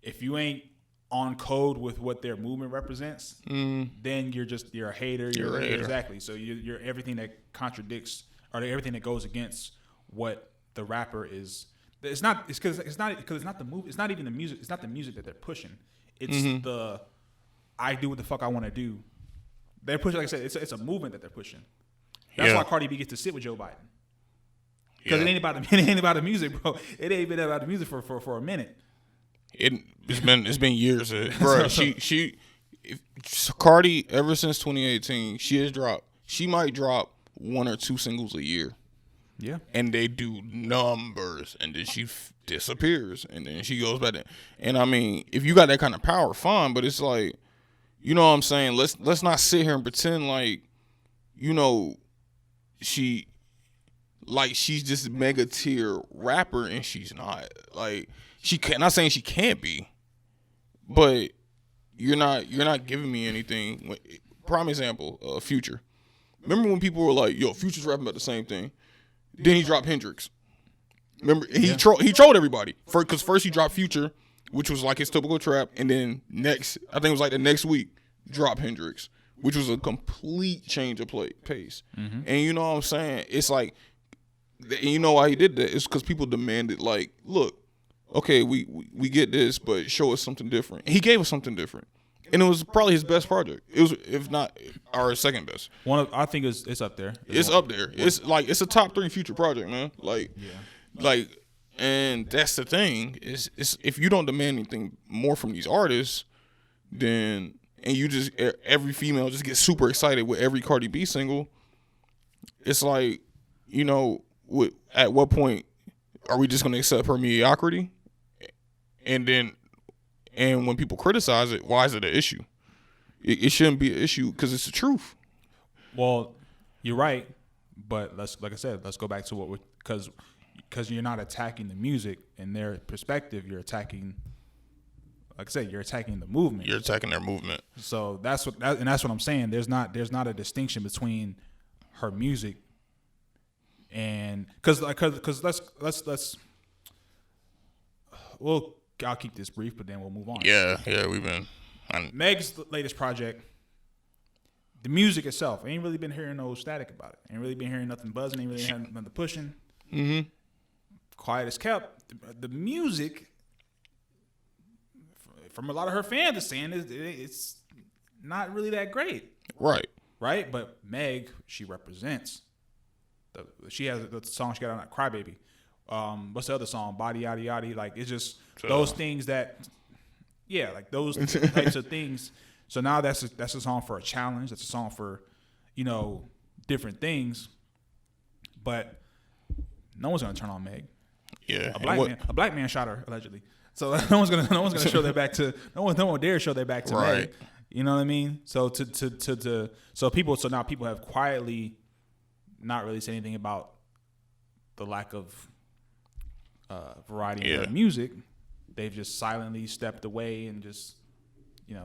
if you ain't on code with what their movement represents, then you're a hater. You're a hater. Exactly. So you're everything that contradicts or everything that goes against what the rapper is. It's not the movie. It's not even the music. It's not the music that they're pushing. It's the I do what the fuck I want to do. They're pushing, like I said, it's a movement that they're pushing. That's why Cardi B gets to sit with Joe Biden. Because it ain't about the music, bro. It ain't been about the music for a minute. It's been years, bro. Cardi ever since 2018, she might drop 1 or 2 singles a year. Yeah. And they do numbers, and then she disappears, and then she goes back in. And I mean, if you got that kind of power, fine, but it's like, you know what I'm saying? Let's not sit here and pretend like, she's this mega tier rapper, and she's not. Like, not saying she can't be, but you're not giving me anything. Prime example, Future. Remember when people were like, yo, Future's rapping about the same thing? Then he dropped Hendrix. Remember, he trolled everybody. Because first he dropped Future, which was like his typical trap, and then I think it was like the next week, dropped Hendrix, which was a complete change of pace. Mm-hmm. And you know what I'm saying? It's like, you know why he did that? It's because people demanded, like, look, okay, we get this, but show us something different. He gave us something different. And it was probably his best project. It was, if not, our second best. I think it's up there. It's up there. It's like, it's a top 3 Future project, man. And that's the thing is if you don't demand anything more from these artists, then and you just every female just gets super excited with every Cardi B single. It's like, at what point are we just gonna accept her mediocrity? And when people criticize it, why is it an issue? It shouldn't be an issue because it's the truth. Well, you're right, but like I said, let's go back to because you're not attacking the music in their perspective. You're attacking, like I said, you're attacking the movement. You're attacking their movement. So that's what I'm saying. There's not a distinction between her music and because let's I'll keep this brief, but then we'll move on. Yeah, we've been. Meg's latest project, the music itself, ain't really been hearing no static about it. Ain't really been hearing nothing buzzing. Ain't really hearing nothing pushing. Quiet as kept. The music, from a lot of her fans are saying it's not really that great. Right. Right? But Meg, she represents. She has the song she got on Crybaby. What's the other song? Body Yaddy Yaddy. Like, it's just those things that, like those types of things. So now that's a song for a challenge. That's a song for, different things. But no one's gonna turn on Meg. Yeah. A black man shot her allegedly. So no one's gonna show their back to no one dare show their back to Meg. You know what I mean? So so now people have quietly not really said anything about the lack of variety in her music. They've just silently stepped away and just,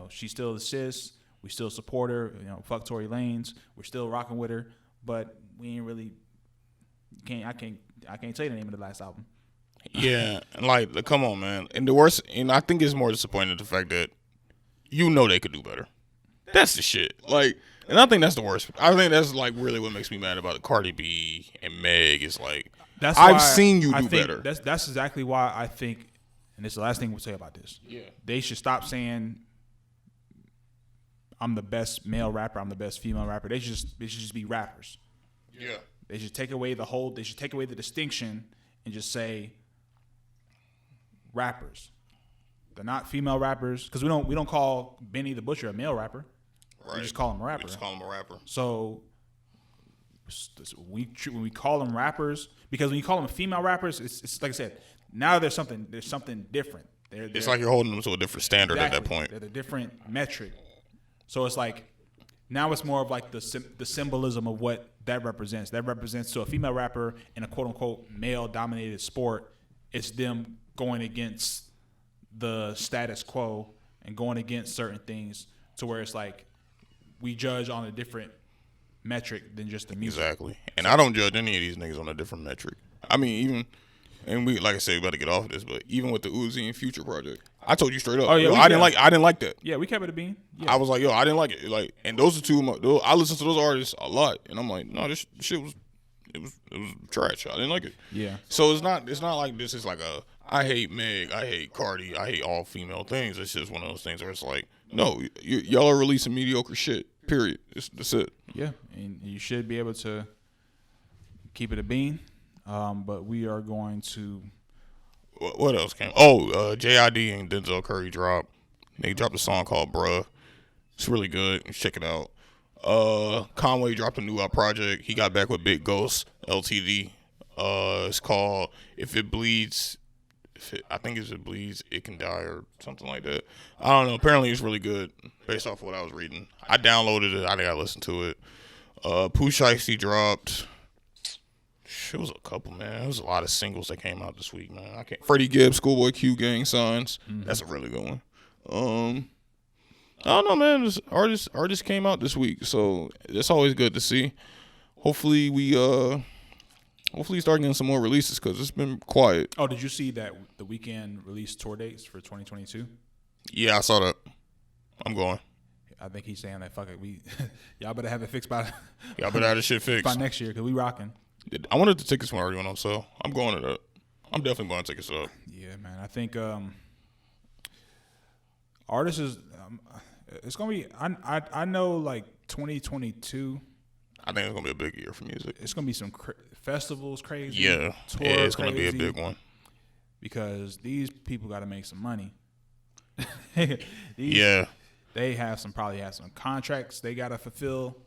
she still assists. We still support her. Fuck Tory Lanez. We're still rocking with her, but we ain't really. I can't tell you the name of the last album. Yeah, like come on, man. And the worst, and I think it's more disappointing the fact that they could do better. That's the shit. Like, and I think that's the worst. I think that's like really what makes me mad about Cardi B and Meg is like, I've seen you do better. That's exactly why I think, and this is the last thing we'll say about this. Yeah, they should stop saying I'm the best male rapper, I'm the best female rapper. They should just be rappers. Yeah, they should take away the distinction and just say rappers. They're not female rappers because we don't call Benny the Butcher a male rapper. Right. We just call him a rapper. So when we call them rappers, because when you call them female rappers, it's like I said. Now there's something different. It's like you're holding them to a different standard at that point. They're a different metric. So it's like now it's more of like the symbolism of what that represents. That represents to a female rapper in a quote unquote male dominated sport. It's them going against the status quo and going against certain things to where it's like we judge on a different metric than just the music. Exactly. And I don't judge any of these niggas on a different metric. I mean, even, and we, like I said, we about to get off of this, but even with the Uzi and Future project, I told you straight up. Oh, yeah, I didn't like that. Yeah, we kept it a bean. Yeah. I was like, I didn't like it. Like, and those are two of my, I listen to those artists a lot, and I'm like, no, this shit was trash. I didn't like it. Yeah. So it's not like this is like I hate Meg, I hate Cardi, I hate all female things. It's just one of those things where it's like, no, y'all are releasing mediocre shit. Period. That's it. Yeah, and you should be able to keep it a bean. But we are going to. What else came? Oh, JID and Denzel Curry dropped. They dropped a song called "Bruh." It's really good. Check it out. Conway dropped a new project. He got back with Big Ghost Ltd. It's called "If It Bleeds." I think if it bleeds, it can die or something like that. I don't know. Apparently, it's really good based off what I was reading. I downloaded it. I think I listened to it. Pooh Shiesty dropped. It was a couple, man. There was a lot of singles that came out this week, man. Freddie Gibbs, Schoolboy Q, Gang Signs. Mm-hmm. That's a really good one. I don't know, man. This artists came out this week, so it's always good to see. Hopefully we start getting some more releases because it's been quiet. Oh, did you see that the Weeknd released tour dates for 2022? Yeah, I saw that. I'm going. I think he's saying that fuck it, y'all better have it fixed by. Y'all better have this shit fixed by next year because we rocking. I wanted the tickets when already went on sale. I'm going to that. I'm definitely buying tickets up. Yeah, man. I think artists is it's gonna be. I know like 2022. I think it's gonna be a big year for music. It's gonna be some festivals crazy. Yeah, it's gonna be a big one because these people got to make some money. They probably have some contracts they gotta fulfill.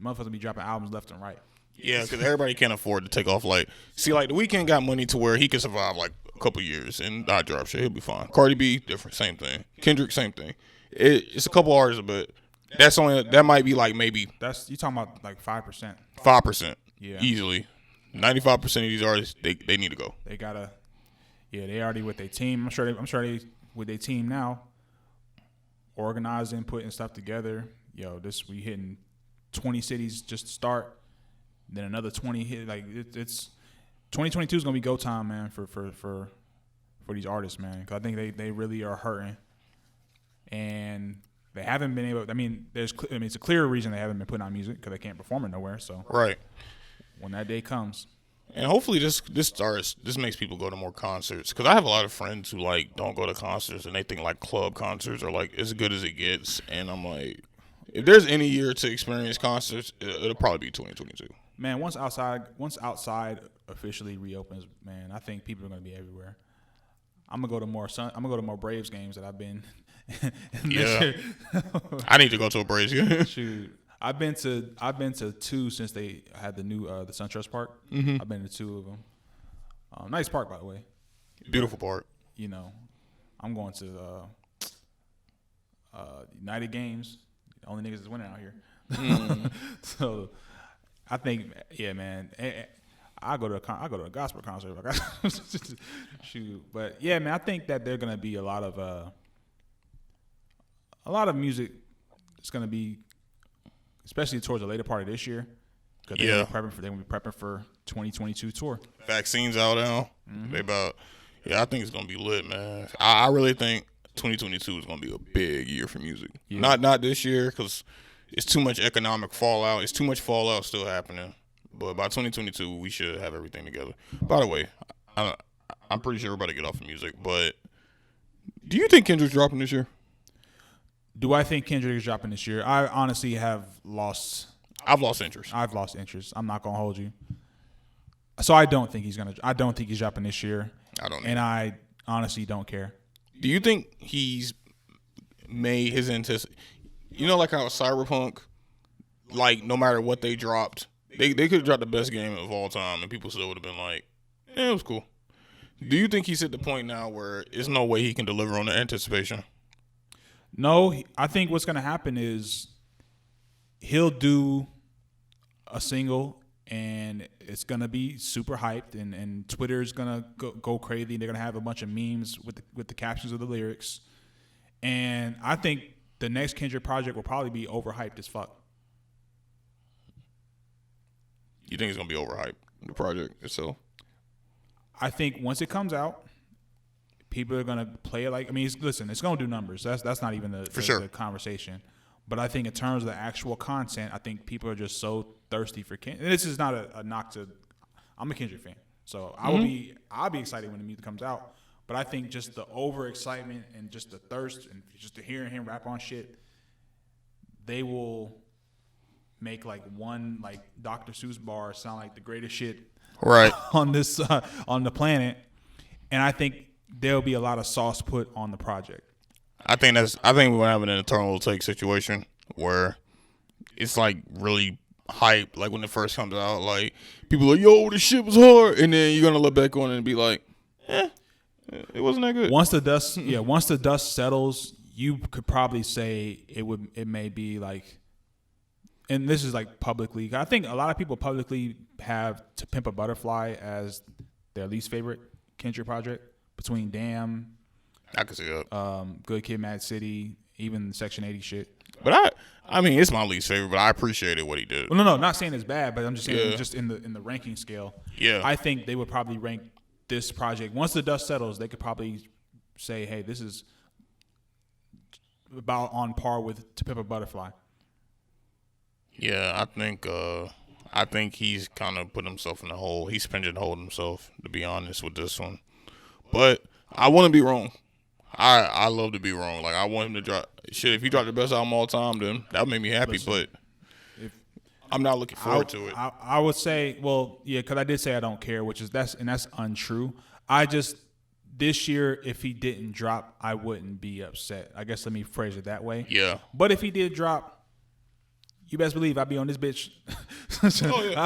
Motherfuckers be dropping albums left and right. Yeah, because everybody can't afford to take off. Like The Weeknd got money to where he can survive like a couple years and not drop shit. He'll be fine. Cardi B, different, same thing. Kendrick, same thing. It's a couple artists, but that might be like maybe. You talking about like 5%. 5%. Yeah, easily. 95% of these artists they need to go. They gotta. Yeah, they already with their team. I'm sure they with their team now, organizing, putting stuff together. We hitting 20 cities just to start. Then another 20 hit. Like it's 2022 is gonna be go time, man, for these artists, man. Because I think they really are hurting, and they haven't been able. I mean, it's a clear reason they haven't been putting out music because they can't perform it nowhere. So right when that day comes, And hopefully this makes people go to more concerts. Because I have a lot of friends who like don't go to concerts and they think like club concerts are like as good as it gets. And I'm like, if there's any year to experience concerts, it'll probably be 2022. Man, once outside officially reopens, man, I think people are gonna be everywhere. I'm gonna go to more Braves games that I've been. Yeah, I need to go to a Braves game. Shoot, I've been to 2 since they had the new the SunTrust Park. Mm-hmm. I've been to 2 of them. Nice park, by the way. Beautiful park. You know, I'm going to United games. The only niggas is winning out here. Mm. So I think, yeah, man. I go to a gospel concert. Shoot, but yeah, man. I think that they're gonna be a lot of music. It's gonna be, especially towards the later part of this year. Because they're gonna be prepping for 2022 tour. Vaccines out now. Mm-hmm. I think it's gonna be lit, man. I really think 2022 is gonna be a big year for music. Yeah. Not this year because it's too much economic fallout. It's too much fallout still happening. But by 2022, we should have everything together. By the way, I'm pretty sure everybody get off of music. But do you think Kendrick's dropping this year? Do I think Kendrick is dropping this year? I honestly have lost. I've lost interest. I'm not gonna hold you. So I don't think he's dropping this year. I don't. And I honestly don't care. Do you think he's made his You know, like how Cyberpunk, like no matter what they dropped. They could have dropped the best game of all time, and people still would have been like, it was cool. Do you think he's at the point now where there's no way he can deliver on the anticipation? No, I think what's going to happen is he'll do a single, and it's going to be super hyped, and Twitter's going to go crazy. They're going to have a bunch of memes with the captions of the lyrics. And I think the next Kendrick project will probably be overhyped as fuck. You think it's going to be overhyped, the project itself? I think once it comes out, people are going to play it like, it's going to do numbers. That's not even the conversation. But I think in terms of the actual content, I think people are just so thirsty for Kendrick. And this is not a knock to, I'm a Kendrick fan. So I'll be excited when the music comes out. But I think just the overexcitement and just the thirst and just to hearing him rap on shit, they will make like one like Dr. Seuss bar sound like the greatest shit right on this on the planet, and I think there'll be a lot of sauce put on the project. I think we're gonna have an internal take situation where it's like really hype, like when it first comes out, like people are like, yo, this shit was hard, and then you're gonna look back on it and be like, it wasn't that good. Once the dust settles, you could probably say it may be like. And this is like publicly. I think a lot of people publicly have To Pimp a Butterfly as their least favorite Kendrick project between Damn. I can see that. Good Kid, Mad City, even Section 80 shit. But I mean, it's my least favorite, but I appreciated what he did. Well, no, not saying it's bad, but I'm just saying just in the ranking scale. Yeah. I think they would probably rank this project. Once the dust settles, they could probably say, hey, this is about on par with To Pimp a Butterfly. Yeah, I think he's kind of put himself in a hole. He's pigeonholed himself, to be honest, with this one. But I want to be wrong. I love to be wrong. Like, I want him to drop shit. If he dropped the best album of all time, then that would make me happy. But I'm not looking forward to it. I would say, well, yeah, because I did say I don't care, that's untrue. This year, if he didn't drop, I wouldn't be upset. I guess let me phrase it that way. Yeah. But if he did drop, you best believe I'll be on this bitch. Oh, yeah.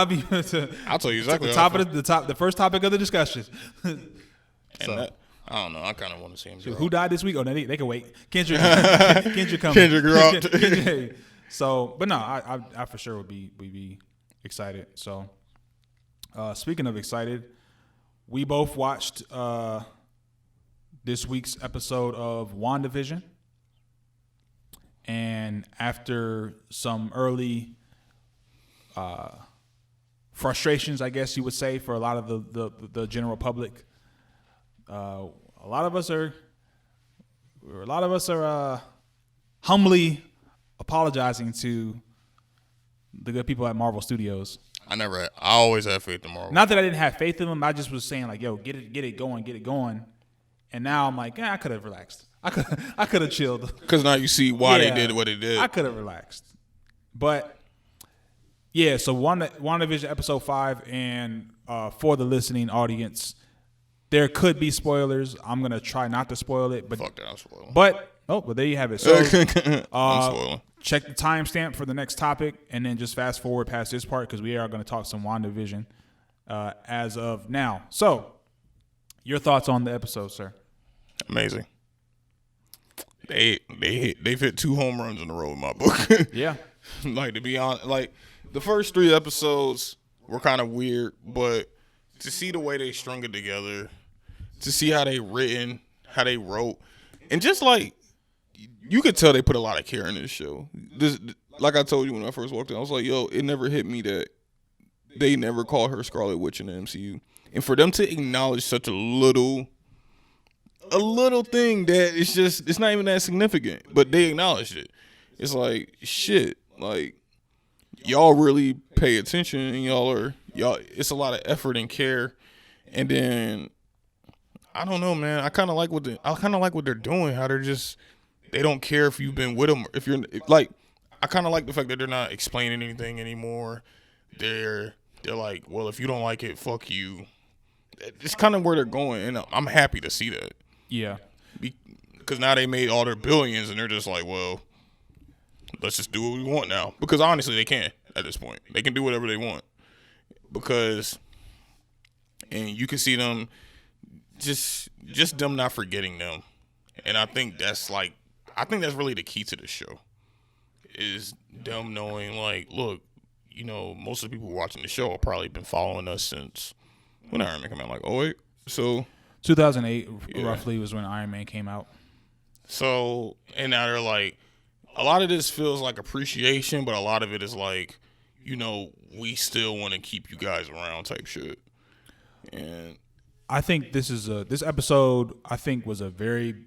I'll tell you exactly. The first topic of the discussion. I don't know. I kind of want to see him. Who died this week? Oh, they can wait. Kendrick coming. Kendrick dropped. So, but no, I for sure would be excited. So, speaking of excited, we both watched this week's episode of WandaVision. And after some early frustrations, I guess you would say, for a lot of the general public, a lot of us are humbly apologizing to the good people at Marvel Studios. I always had faith in Marvel. Not that I didn't have faith in them. I just was saying like, yo, get it going. And now I'm like, I could have relaxed. I could have chilled. Because now you see why they did what they did. I could have relaxed. But yeah, so WandaVision episode 5, and for the listening audience, there could be spoilers. I'm gonna try not to spoil it, but fuck that, I'm spoiling. But there you have it. So I'm spoiling. Check the timestamp for the next topic, and then just fast forward past this part because we are going to talk some WandaVision as of now. So, your thoughts on the episode, sir? Amazing. They've hit 2 home runs in a row in my book. Yeah. Like, to be honest, like the first 3 episodes were kind of weird, but to see the way they strung it together, to see how they wrote, and just like you could tell they put a lot of care in this show. Like I told you when I first walked in, I was like, yo, it never hit me that they never call her Scarlet Witch in the MCU. And for them to acknowledge such a little thing that it's not even that significant, but they acknowledged it. It's like, shit, like, y'all really pay attention, and y'all, it's a lot of effort and care. And then, I don't know, man, I kind of like what they're doing, how they don't care if you've been with them. I kind of like the fact that they're not explaining anything anymore. They're like, well, if you don't like it, fuck you. It's kind of where they're going, and I'm happy to see that. Yeah. Because now they made all their billions, and they're just like, well, let's just do what we want now. Because honestly, they can at this point. They can do whatever they want. And you can see them, just them not forgetting them. And I think that's really the key to the show, is them knowing, like, look, most of the people watching the show have probably been following us since when Iron Man came out, like 2008. So 2008 roughly was when Iron Man came out. So, and now they're like, a lot of this feels like appreciation, but a lot of it is like, we still want to keep you guys around type shit. And I think this episode, I think, was a very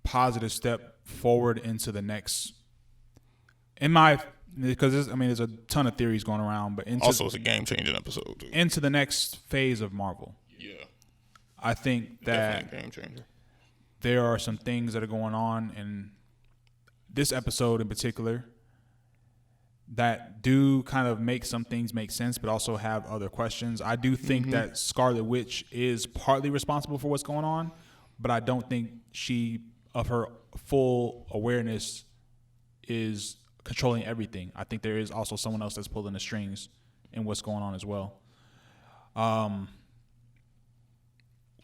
positive step forward into the next, because there's a ton of theories going around, but also it's a game-changing episode too. Into the next phase of Marvel. Yeah. I think that definitely a game changer. There are some things that are going on in this episode in particular that do kind of make some things make sense, but also have other questions. I do think that Scarlet Witch is partly responsible for what's going on, but I don't think of her full awareness, is controlling everything. I think there is also someone else that's pulling the strings in what's going on as well.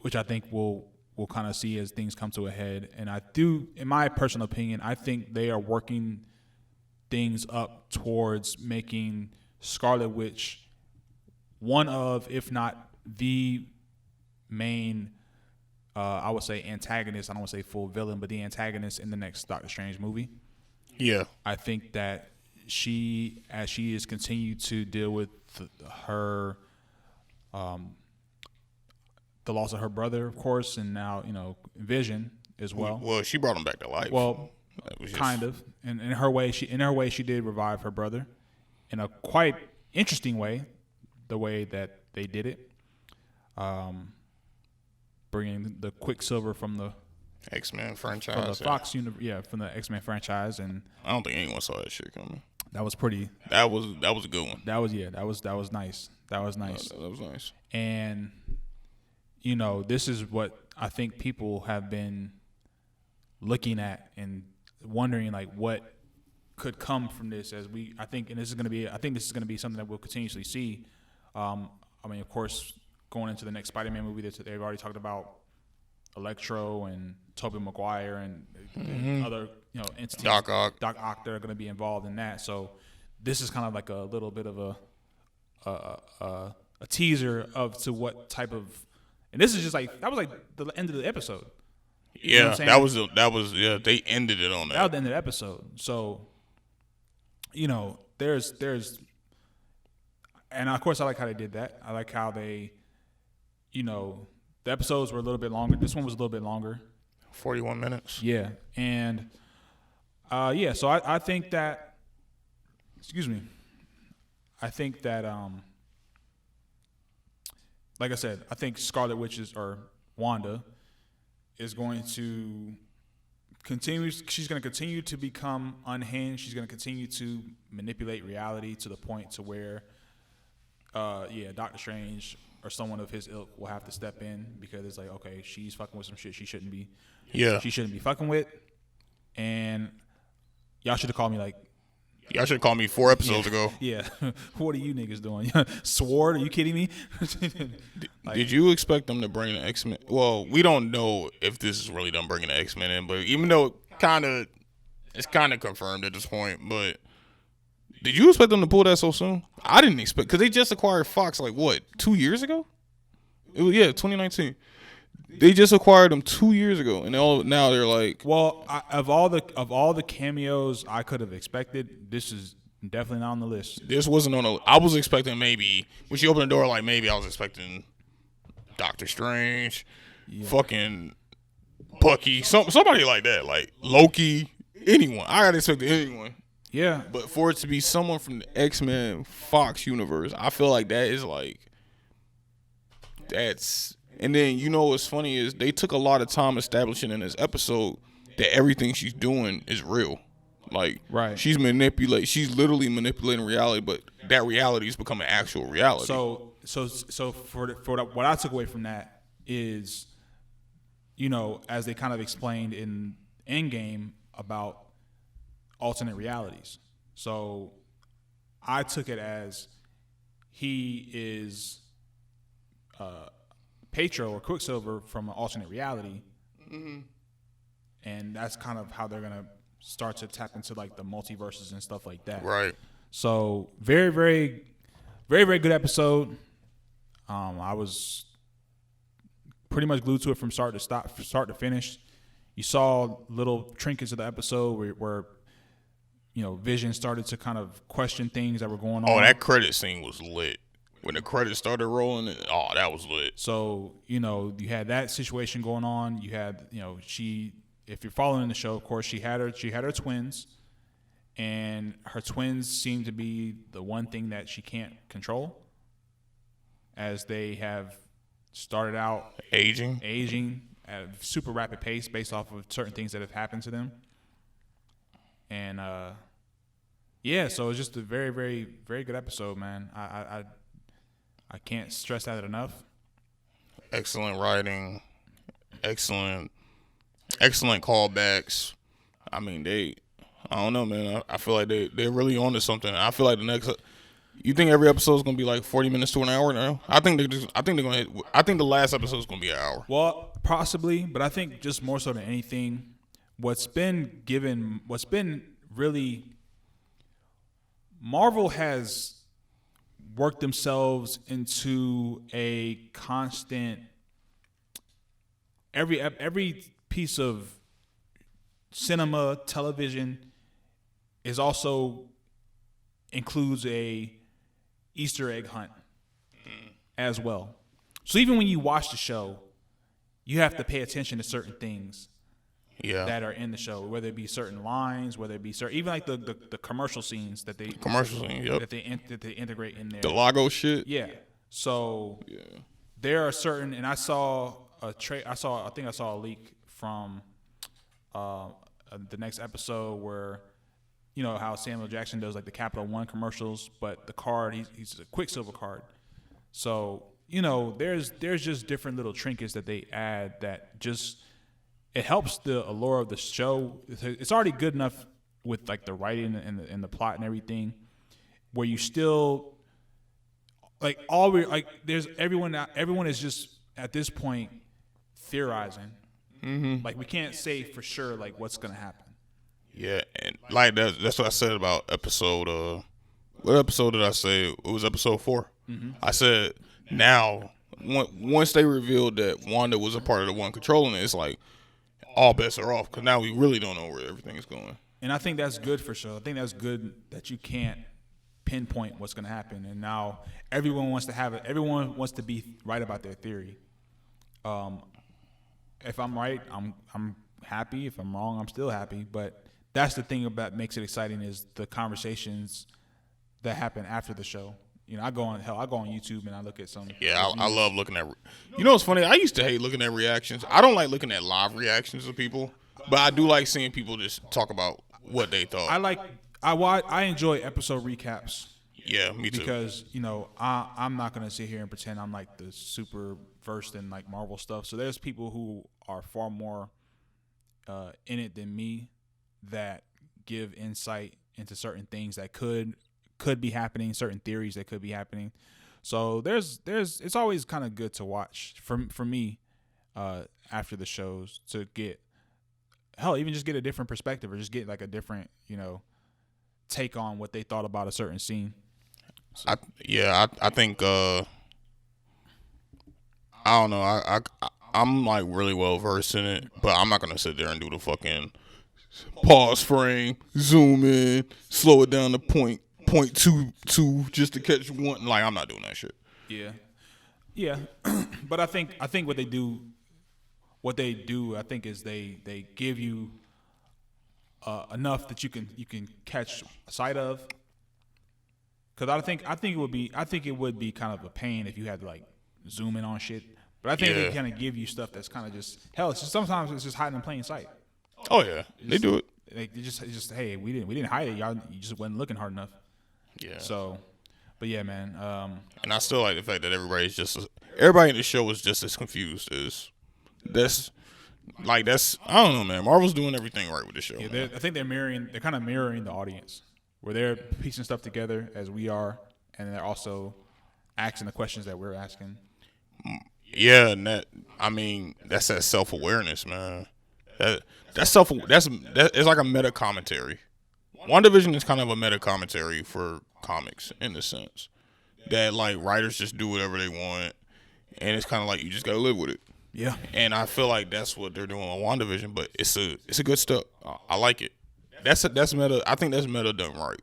Which I think we'll kind of see as things come to a head. And I do, in my personal opinion, I think they are working things up towards making Scarlet Witch one of, if not the main, I would say antagonist. I don't want to say full villain, but the antagonist in the next Doctor Strange movie. Yeah. I think that as she has continued to deal with her, the loss of her brother, of course, and now, Vision as well. Well, she brought him back to life. Well, kind of. And in her way, she did revive her brother in a quite interesting way, the way that they did it. Bringing the Quicksilver from the X-Men franchise. From the Fox from the X-Men franchise. And I don't think anyone saw that shit coming. That was pretty. That was a good one. That was nice. That was nice. That was nice. And this is what I think people have been looking at and wondering, like, what could come from this. I think this is going to be something that we'll continuously see. Of course, going into the next Spider-Man movie, they've already talked about Electro and Tobey Maguire and other entities, Doc Ock that are going to be involved in that. So this is kind of like a little bit of a teaser to what type of. And this is just like, that was like the end of the episode. Yeah, that was they ended it on that. That was the end of the episode. So, there's, and of course I like how they did that. I like how they, the episodes were a little bit longer. This one was a little bit longer. 41 minutes. Yeah. And, so I think that, I think that like I said, I think Scarlet Witch or Wanda is going to continue. She's going to continue to become unhinged. She's going to continue to manipulate reality to the point to where, Doctor Strange or someone of his ilk will have to step in because it's like, okay, she's fucking with some shit she shouldn't be. Yeah. She shouldn't be fucking with. And y'all should have called me like. Y'all should have called me 4 episodes ago. Yeah. What are you niggas doing? Sword? Are you kidding me? Did you expect them to bring the X-Men? Well, we don't know if this is really them bringing the X-Men in, but even though it's kind of confirmed at this point, but did you expect them to pull that so soon? I didn't expect, because they just acquired Fox, 2 years ago? 2019. They just acquired them 2 years ago, and now they're like. Well, of all the cameos I could have expected, this is definitely not on the list. This wasn't on the. I was expecting maybe when she opened the door, maybe I was expecting Doctor Strange, fucking Bucky, somebody like that, like Loki, anyone. I got expected anyone. Yeah, but for it to be someone from the X-Men Fox universe, I feel like that is that's. And then, what's funny is they took a lot of time establishing in this episode that everything she's doing is real. Right. She's literally manipulating reality, but that reality is becoming actual reality. So for what I took away from that is, as they kind of explained in Endgame about alternate realities. So I took it as he is Petro or Quicksilver from an alternate reality, and that's kind of how they're gonna start to tap into the multiverses and stuff like that. Right. So very, very, very, very good episode. I was pretty much glued to it from start to finish. You saw little trinkets of the episode where Vision started to kind of question things that were going on. Oh, that credit scene was lit. When the credits started rolling, that was lit. So, you had that situation going on. You had, if you're following the show, of course, she had her twins, and her twins seem to be the one thing that she can't control, as they have started out aging at a super rapid pace based off of certain things that have happened to them. And, so it's just a very, very, very good episode, man. I can't stress that enough. Excellent writing, excellent callbacks. I mean, I don't know, man. I feel like they're really on to something. I feel like you think every episode is gonna be 40 minutes to an hour now? I think the last episode is gonna be an hour. Well, possibly, but I think just more so than anything, what's been really, Marvel has work themselves into a constant. Every piece of cinema, television is also includes a Easter egg hunt as well. So even when you watch the show, you have to pay attention to certain things that are in the show, whether it be certain lines, whether it be certain, even the commercial scenes that they integrate in there. The logo shit. Yeah. So there are certain, and I saw I think I saw a leak from the next episode where how Samuel Jackson does the Capital One commercials, but the card he's a Quicksilver card. So there's just different little trinkets that they add that just. It helps the allure of the show. It's already good enough with the writing and the plot and everything, where you still there's everyone is just at this point theorizing. Mm-hmm. We can't say for sure what's gonna happen. Yeah, and that's what I said about episode. What episode did I say? It was episode 4. Mm-hmm. I said now once they revealed that Wanda was a part of the one controlling it, it's all bets are off because now we really don't know where everything is going. And I think that's good for sure. I think that's good that you can't pinpoint what's going to happen. And now everyone wants to have it. Everyone wants to be right about their theory. If I'm right, I'm happy. If I'm wrong, I'm still happy. But that's the thing about makes it exciting is the conversations that happen after the show. You know, I go on YouTube and I look at some. Yeah, I love looking at. You know what's funny? I used to hate looking at reactions. I don't like looking at live reactions of people, but I do like seeing people just talk about what they thought. I enjoy episode recaps. Yeah, me too. Because, you know, I'm not going to sit here and pretend I'm like the super versed in like Marvel stuff. So there's people who are far more in it than me that give insight into certain things that could be happening, certain theories that could be happening. So it's always kind of good to watch for me after the shows to get, hell, even just get a different perspective or just get like a different, you know, take on what they thought about a certain scene. So. I think I don't know. I'm like really well versed in it, but I'm not gonna sit there and do the fucking pause frame, zoom in, slow it down to point 0.22 just to catch one. Like, I'm not doing that shit. Yeah. But I think what they do, I think is they give you enough that you can catch sight of. Because I think it would be kind of a pain if you had to like zoom in on shit. But I think they kind of give you stuff that's kind of just hell. It's just, sometimes it's just hiding in plain sight. Oh yeah, they do it. They just hey, we didn't hide it. Y'all, you just wasn't looking hard enough. Yeah. So, but yeah, man. And I still like the fact that everybody in the show was just as confused as that's. Like, that's, I don't know, man. Marvel's doing everything right with the show. Yeah, I think they're kind of mirroring the audience, where they're piecing stuff together as we are, and they're also asking the questions that we're asking. Yeah, and that's that self-awareness, man. It's like a meta commentary. WandaVision is kind of a meta commentary for comics in the sense that like writers just do whatever they want, and it's kind of like you just gotta live with it. Yeah, and I feel like that's what they're doing on WandaVision, but it's a good step. I like it. That's meta. I think that's meta done right.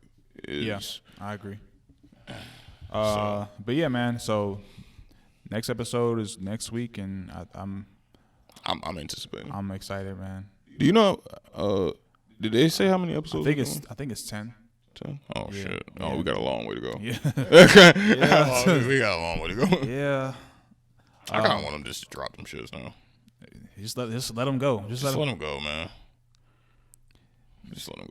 Yes, I agree. But yeah, man. So next episode is next week, and I'm anticipating. I'm excited, man. Do you know? Did they say how many episodes? I think it's 10. 10? Oh yeah. shit! Oh, we got a long way to go. Yeah. Okay. Yeah. We got a long way to go. Yeah. I kind of want them just to drop them shits now. Just let them go. Just let them go, man. Just let them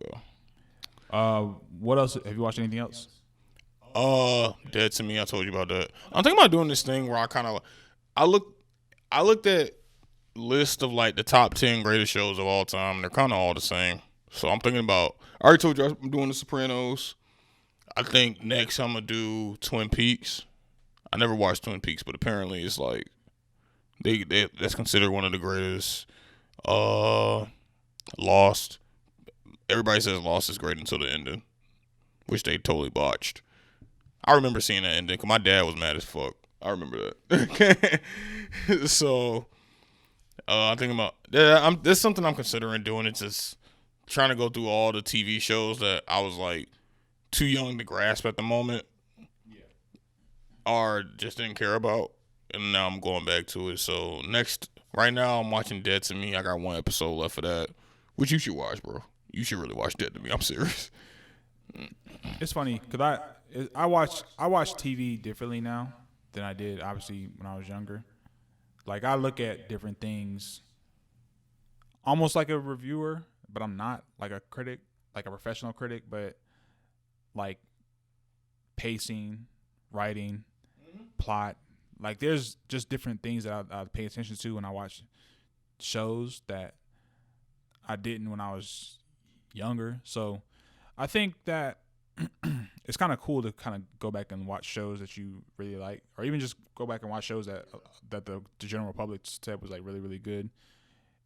go. What else? Have you watched anything else? Dead to Me. I told you about that. I'm thinking about doing this thing where I looked at list of like the top 10 greatest shows of all time. And they're kind of all the same. So I'm thinking about. I already told you I'm doing The Sopranos. I think next I'm gonna do Twin Peaks. I never watched Twin Peaks, but apparently it's like that's considered one of the greatest. Lost. Everybody says Lost is great until the ending, which they totally botched. I remember seeing that ending because my dad was mad as fuck. I remember that. So, I'm thinking about there's something I'm considering doing. It's just trying to go through all the TV shows that I was like too young to grasp at the moment. Or just didn't care about, and now I'm going back to it. So right now I'm watching Dead to Me. I got one episode left of that, which you should watch, bro. You should really watch Dead to Me. I'm serious. It's funny because I watch TV differently now than I did obviously when I was younger. Like I look at different things almost like a reviewer, but I'm not like a critic, like a professional critic, but like pacing, writing, plot. Like there's just different things that I pay attention to when I watch shows that I didn't when I was younger. So I think that it's kind of cool to kind of go back and watch shows that you really like, or even just go back and watch shows that the general public said was like really, really good.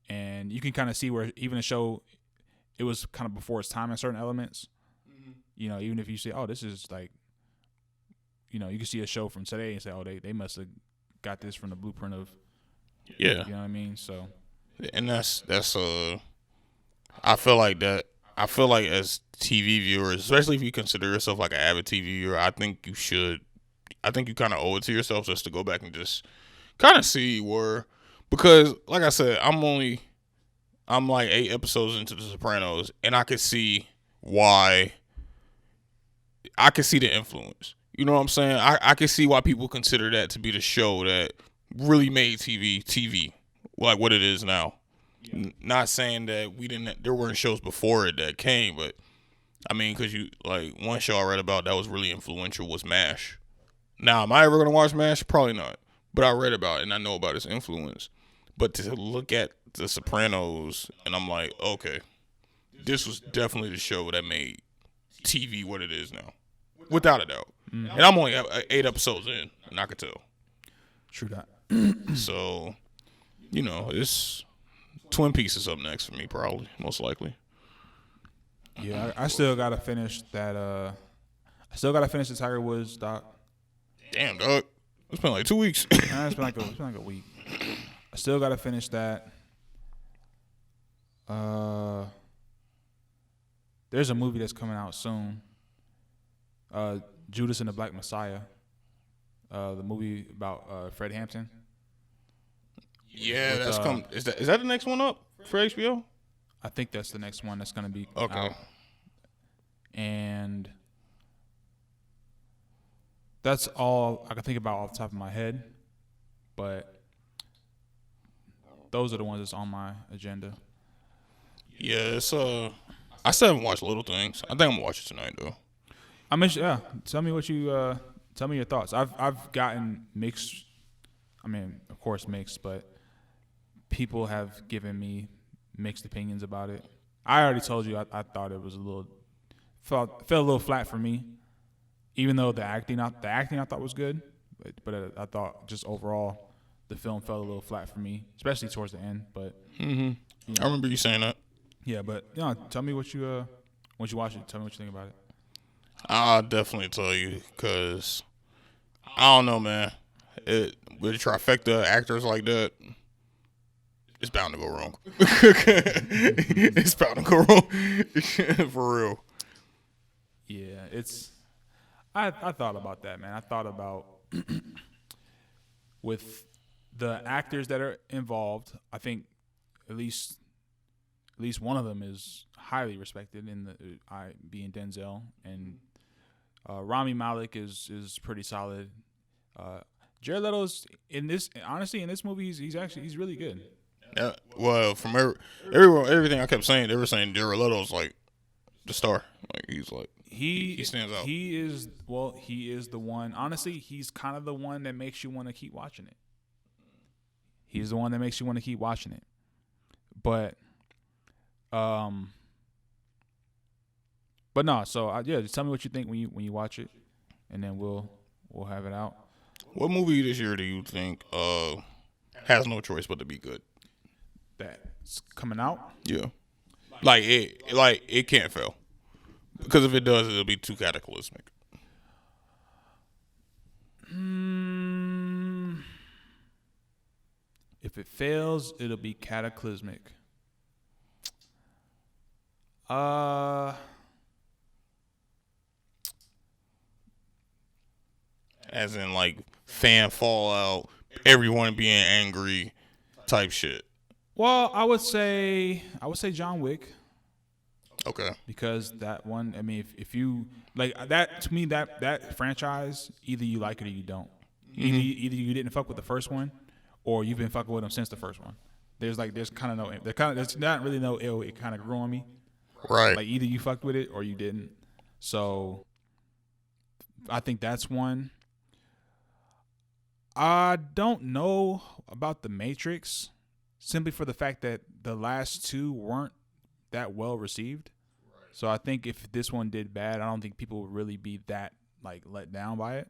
And you can kind of see where even a show, it was kind of before its time in certain elements. Mm-hmm. You know, even if you say, oh, this is like, you know, you can see a show from today and say, oh, they must have got this from the blueprint of, yeah, you know what I mean? So, and that's I feel like that. I feel like as TV viewers, especially if you consider yourself like an avid TV viewer, I think you should. I think you kind of owe it to yourself just to go back and just kind of see where, because like I said, I'm like 8 episodes into The Sopranos, and I could see why. I could see the influence. You know what I'm saying? I can see why people consider that to be the show that really made TV like what it is now. Yeah. Not saying that there weren't shows before it that came, but I mean, because one show I read about that was really influential was MASH. Now, am I ever going to watch MASH? Probably not. But I read about it and I know about its influence. But to look at The Sopranos and I'm like, okay, this was definitely the show that made TV what it is now. Without a doubt. Mm-hmm. And I'm only 8 episodes in, and I could tell. True that. So, it's Twin Peaks is up next for me, probably, most likely. Yeah, I still gotta finish that. I still gotta finish the Tiger Woods doc. Damn, dog. It's been like 2 weeks. It's been like a week. I still gotta finish that. There's a movie that's coming out soon. Judas and the Black Messiah. The movie about Fred Hampton. Yeah, that's coming. Is that the next one up for HBO? I think that's the next one that's gonna be okay. Out. And that's all I can think about off the top of my head. But those are the ones that's on my agenda. Yeah, it's I still haven't watched Little Things. I think I'm gonna watch it tonight though. Tell me what you tell me your thoughts. I've gotten mixed. I mean, of course mixed, but people have given me mixed opinions about it. I already told you I thought it was felt a little flat for me, even though the acting I thought was good, but I thought just overall the film felt a little flat for me, especially towards the end. But I remember you saying that. Yeah, but tell me what you once you watch it. Tell me what you think about it. I'll definitely tell you because I don't know, man. With a trifecta of actors like that, it's bound to go wrong. It's bound to go wrong. For real. Yeah, I thought about that, man. I thought about with the actors that are involved, I think at least one of them is highly respected in being Denzel, and Rami Malek is pretty solid. Jared Leto's in this movie he's really good. Yeah, well, from everything I kept saying, they were saying Jared Leto's like the star. Like he's like he stands out. He is the one. Honestly, he's kind of the one that makes you want to keep watching it. He's the one that makes you want to keep watching it. But no. So just tell me what you think when you watch it, and then we'll have it out. What movie this year do you think has no choice but to be good? That's coming out? Yeah. It can't fail. Because if it does, it'll be too cataclysmic. If it fails, it'll be cataclysmic. As in like fan fallout, everyone being angry type shit. Well, I would say John Wick. Okay. Because that one, I mean, if you like that, to me that franchise, either you like it or you don't. Mm-hmm. Either you didn't fuck with the first one, or you've been fucking with them since the first one. There's not really no ill. It kind of grew on me. Right. Like either you fucked with it or you didn't. So I think that's one. I don't know about The Matrix, simply for the fact that the last two weren't that well received. Right. So I think if this one did bad, I don't think people would really be that like let down by it.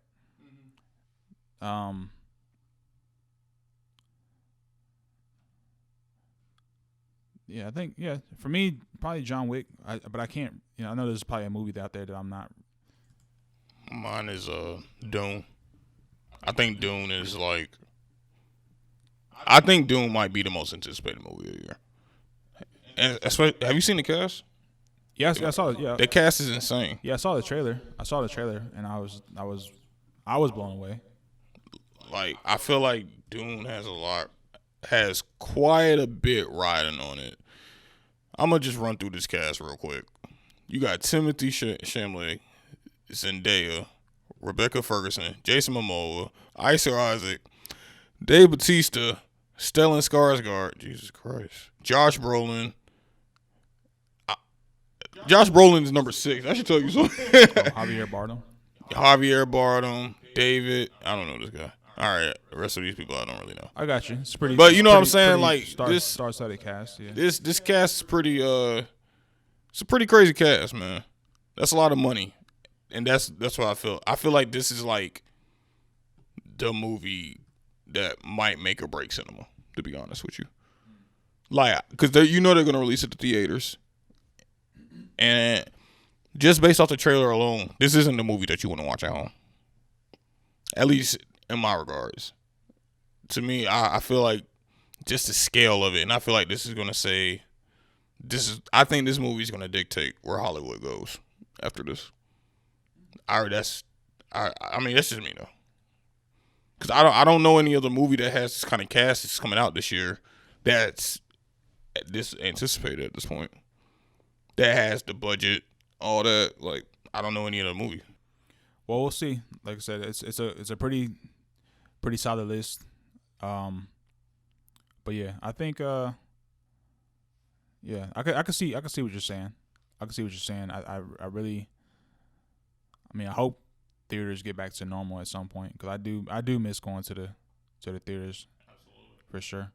Mm-hmm. Yeah, I think for me probably John Wick. But I can't. I know there's probably a movie out there that I'm not. Mine is Dune. I think Dune is like. I think Dune might be the most anticipated movie of the year. And especially, have you seen the cast? Yes, I saw it. Yeah, the cast is insane. Yeah, I saw the trailer, and I was blown away. Like I feel like Dune has quite a bit riding on it. I'm gonna just run through this cast real quick. You got Timothée Chalamet, Zendaya, Rebecca Ferguson, Jason Momoa, Isaac Isaac, Dave Bautista, Stellan Skarsgård, Jesus Christ, Josh Brolin. Josh Brolin is number 6. I should tell you something. Javier Bardem, David. I don't know this guy. All right, the rest of these people I don't really know. I got you. It's pretty. But you know what I'm saying? Like star-studded cast. Yeah. This cast is pretty. It's a pretty crazy cast, man. That's a lot of money, and that's what I feel. I feel like this is like the movie that might make or break cinema. To be honest with you, like, because they're gonna release it to theaters, and just based off the trailer alone, this isn't the movie that you want to watch at home. At least in my regards. To me, I feel like just the scale of it, and I feel like this is gonna say, I think this movie is gonna dictate where Hollywood goes after this. I mean that's just me though, because I don't know any other movie that has this kind of cast that's coming out this year that's this anticipated at this point, that has the budget, all that. Like, I don't know any other movie. Well, we'll see. Like I said, it's a pretty solid list. But yeah, I think I can see what you're saying. I hope theaters get back to normal at some point, because I do miss going to the theaters. Absolutely. For sure.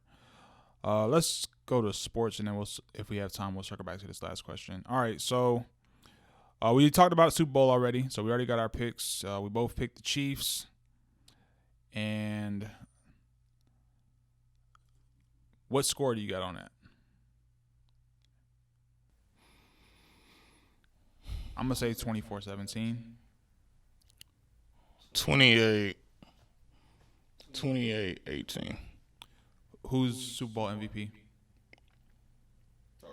Let's go to sports, and then if we have time, we'll circle back to this last question. All right, so we talked about Super Bowl already, so we already got our picks. We both picked the Chiefs, and what score do you got on that? I'm going to say 24-17. 28-18. Who's Super Bowl MVP?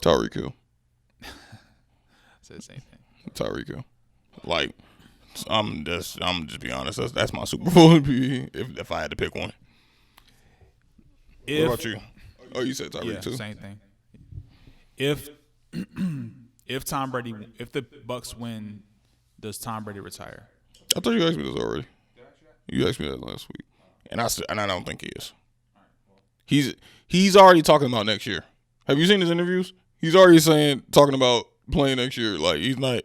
Tyreek Hill. Said the same thing. Tyreek Hill. Like, I'm just be honest. That's my Super Bowl MVP if I had to pick one. What about you? Oh, you said Tyreek too. Same thing. If Tom Brady, if the Bucs win, does Tom Brady retire? I thought you asked me this already. You asked me that last week, and I don't think he is. He's already talking about next year. Have you seen his interviews? He's already talking about playing next year. Like, he's not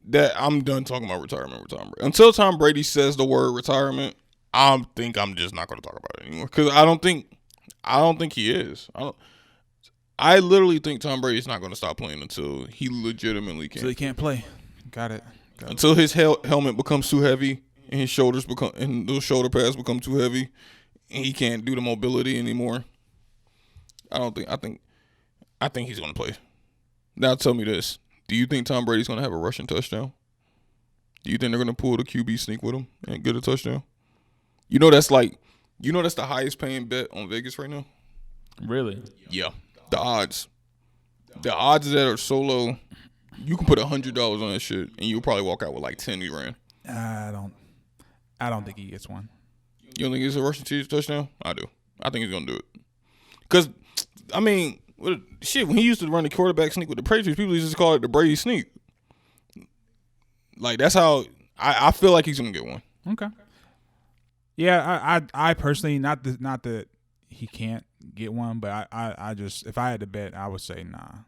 that. I'm done talking about retirement with Tom Brady. Until Tom Brady says the word retirement, I think I'm just not going to talk about it anymore, because I don't think he is. I literally think Tom Brady's not going to stop playing until he legitimately can. So he can't play. Got it. Until his helmet becomes too heavy and his shoulders and those shoulder pads become too heavy and he can't do the mobility anymore. I think he's going to play. Now tell me this. Do you think Tom Brady's going to have a rushing touchdown? Do you think they're going to pull the QB sneak with him and get a touchdown? That's the highest paying bet on Vegas right now? Really? Yeah. The odds that are so low, you can put $100 on that shit and you'll probably walk out with like 10 grand. I don't think he gets one. You don't think it's a rushing touchdown? I do. I think he's gonna do it. Cause when he used to run the quarterback sneak with the Patriots, people used to call it the Brady sneak. Like, that's how I feel like he's gonna get one. Okay. Yeah, I personally, not that he can't get one, but I just, if I had to bet, I would say nah.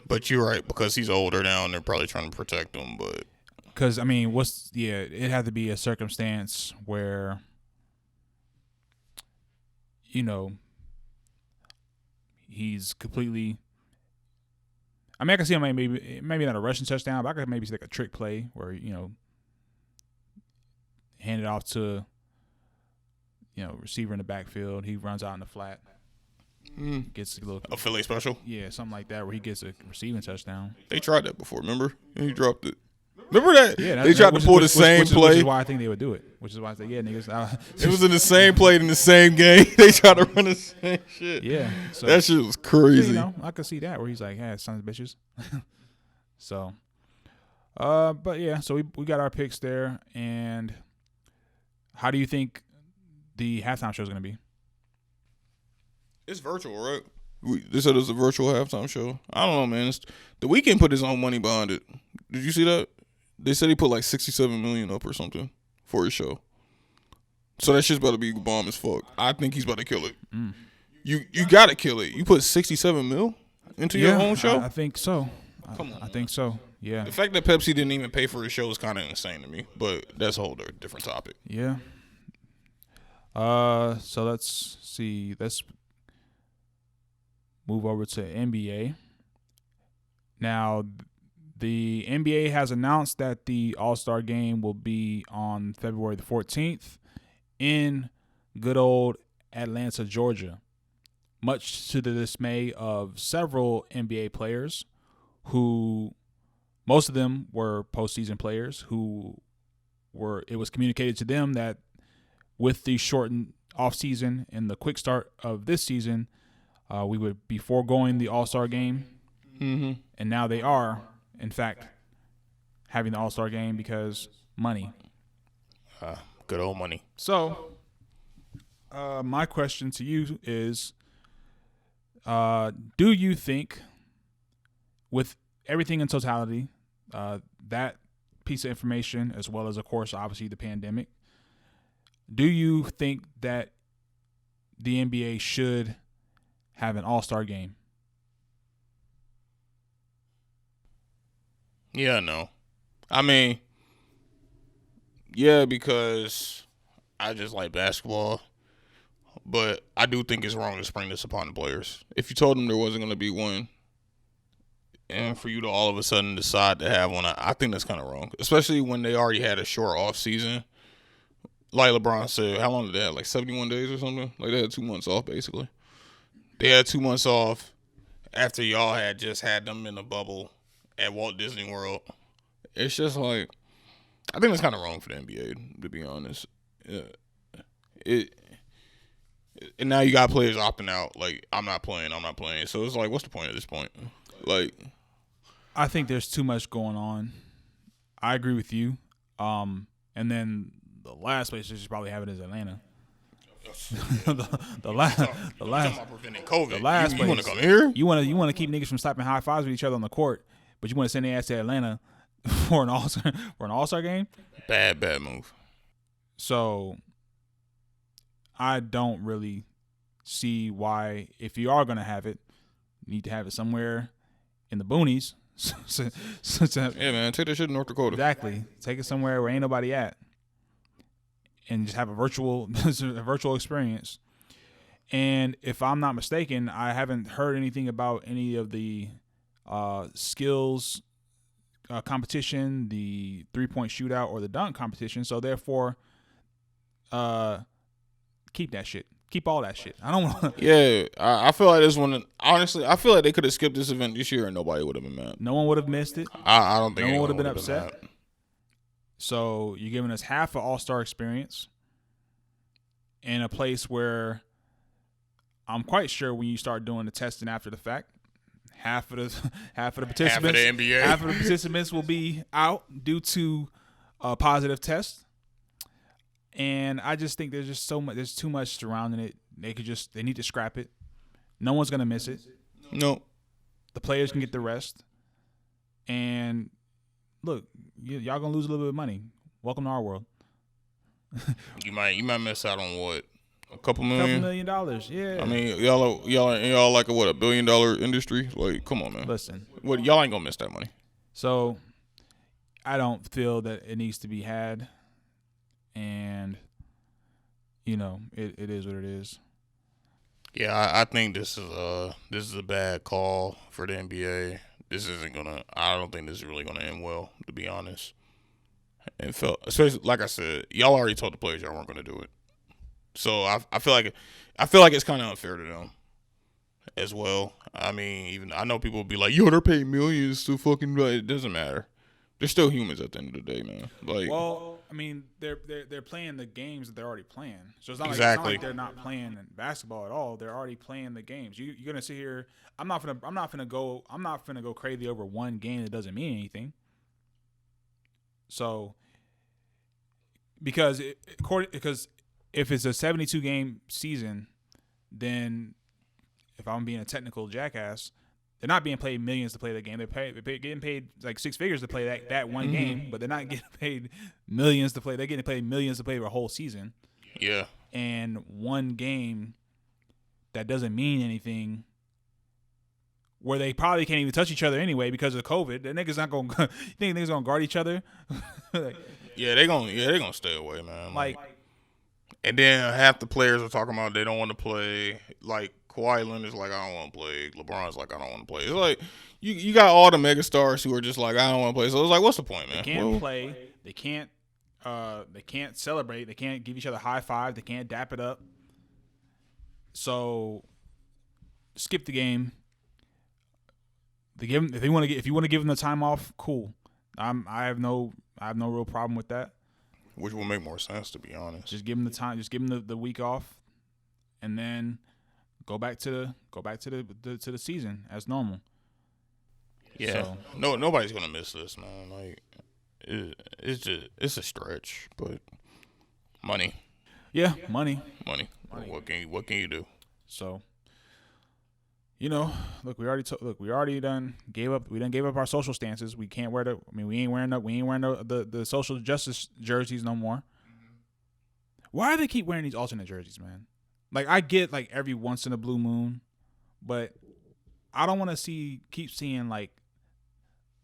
But you're right, because he's older now and they're probably trying to protect him. But because it had to be a circumstance where, he's completely. I can see him maybe not a rushing touchdown, but I could maybe see like a trick play where hand it off to receiver in the backfield. He runs out in the flat. Gets a Philly special? Yeah, something like that where he gets a receiving touchdown. They tried that before, remember? And he dropped it. Remember that? Yeah, they tried to pull the same play. Which is why I think they would do it. Which is why I say, yeah, niggas. It was in the same play in the same game. They tried to run the same shit. Yeah. So, that shit was crazy. Yeah, I could see that where he's like, hey, sons of bitches. So, but yeah, so we got our picks there. And how do you think the halftime show is going to be? It's virtual, right? They said it's a virtual halftime show. I don't know, man. The Weeknd put his own money behind it. Did you see that? They said he put like 67 million up or something for his show. So that shit's about to be bomb as fuck. I think he's about to kill it. You gotta kill it. You put 67 mil into your own show? I think so. Come on. I think so. Yeah. The fact that Pepsi didn't even pay for his show is kind of insane to me, but that's a whole different topic. Yeah. So let's see. Let's move over to NBA. Now, the NBA has announced that the All-Star Game will be on February the 14th in good old Atlanta, Georgia, much to the dismay of several NBA players who, most of them were postseason players it was communicated to them that with the shortened offseason and the quick start of this season, we would be foregoing the All-Star Game. Mm-hmm. And now they are, in fact, having the All-Star Game because money. Good old money. So, my question to you is, do you think, with everything in totality, that piece of information, as well as, of course, obviously the pandemic, do you think that the NBA should have an All-Star Game? Yeah, no. I mean, yeah, because I just like basketball. But I do think it's wrong to spring this upon the players. If you told them there wasn't going to be one, and for you to all of a sudden decide to have one, I think that's kind of wrong. Especially when they already had a short off season. Like LeBron said, how long did they have? Like 71 days or something? Like they had 2 months off, basically. They had 2 months off after y'all had just had them in a bubble at Walt Disney World. It's just like, I think that's kind of wrong for the NBA, to be honest. And now you got players opting out. Like, I'm not playing. So it's like, what's the point at this point? Like, I think there's too much going on. I agree with you. And then the last place you should probably have it is Atlanta. the last you want to come here? You want to keep niggas from slapping high fives with each other on the court, but you want to send their ass to Atlanta for an All-Star game? Bad move. So I don't really see why, if you are going to have it, you need to have it somewhere in the boonies. Yeah, man, take that shit to North Dakota. Exactly. Take it somewhere where ain't nobody at, and just have a virtual experience. And if I'm not mistaken, I haven't heard anything about any of the skills competition, the 3-point shootout, or the dunk competition. So therefore, keep that shit. Keep all that shit. I don't want. Yeah, I feel like this one. Honestly, I feel like they could have skipped this event this year and nobody would have been mad. No one would have missed it. I don't think no one would have been upset. upset. So you're giving us half an All-Star experience in a place where I'm quite sure when you start doing the testing after the fact, half of the participants will be out due to a positive test. And I just think there's just so much. There's too much surrounding it. They need to scrap it. No one's gonna miss it. No. The players can get the rest. And look, y'all gonna lose a little bit of money. Welcome to our world. You might miss out on what? A couple million? $2 million, yeah. I mean, y'all like a $1 billion industry? Like, come on, man. Listen. What, y'all ain't gonna miss that money. So I don't feel that it needs to be had. And it is what it is. Yeah, I think this is a bad call for the NBA. I don't think this is really gonna end well, to be honest. And especially like I said, y'all already told the players y'all weren't gonna do it. So I feel like it's kind of unfair to them as well. I mean, even I know people will be like, "Yo, they're paying millions to fucking." But it doesn't matter. They're still humans at the end of the day, man. Like, well, I mean, they're playing the games that they're already playing. So it's not exactly. Like they're not playing basketball at all. They're already playing the games. You're gonna sit here. I'm not gonna go crazy over one game that doesn't mean anything. So because if it's a 72 game season, then if I'm being a technical jackass, they're not being paid millions to play the game. They're getting paid like six figures to play that one game, but they're not getting paid millions to play. They're getting paid millions to play a whole season. Yeah. And one game that doesn't mean anything, where they probably can't even touch each other anyway because of COVID. The niggas not gonna. You think niggas gonna guard each other? They gonna stay away, man. Like, and then half the players are talking about they don't want to play. Like Kawhi Leonard's like, I don't want to play. LeBron's like, I don't want to play. It's like you got all the mega stars who are just like, I don't want to play. So it's like, what's the point, man? They can't play. They can't celebrate. They can't give each other high five. They can't dap it up. So skip the game. If you want to give them the time off, cool. I have no real problem with that. Which will make more sense, to be honest. Just give them the time. Just give them the week off, and then go back to the season as normal. Yeah. So, nobody's gonna miss this, man. Like it's a stretch, but money. Yeah, money. What can you do? So. Look, we already done gave up our social stances. We can't wear we ain't wearing the social justice jerseys no more. Why do they keep wearing these alternate jerseys, man? Like, I get like every once in a blue moon, but I don't want to keep seeing like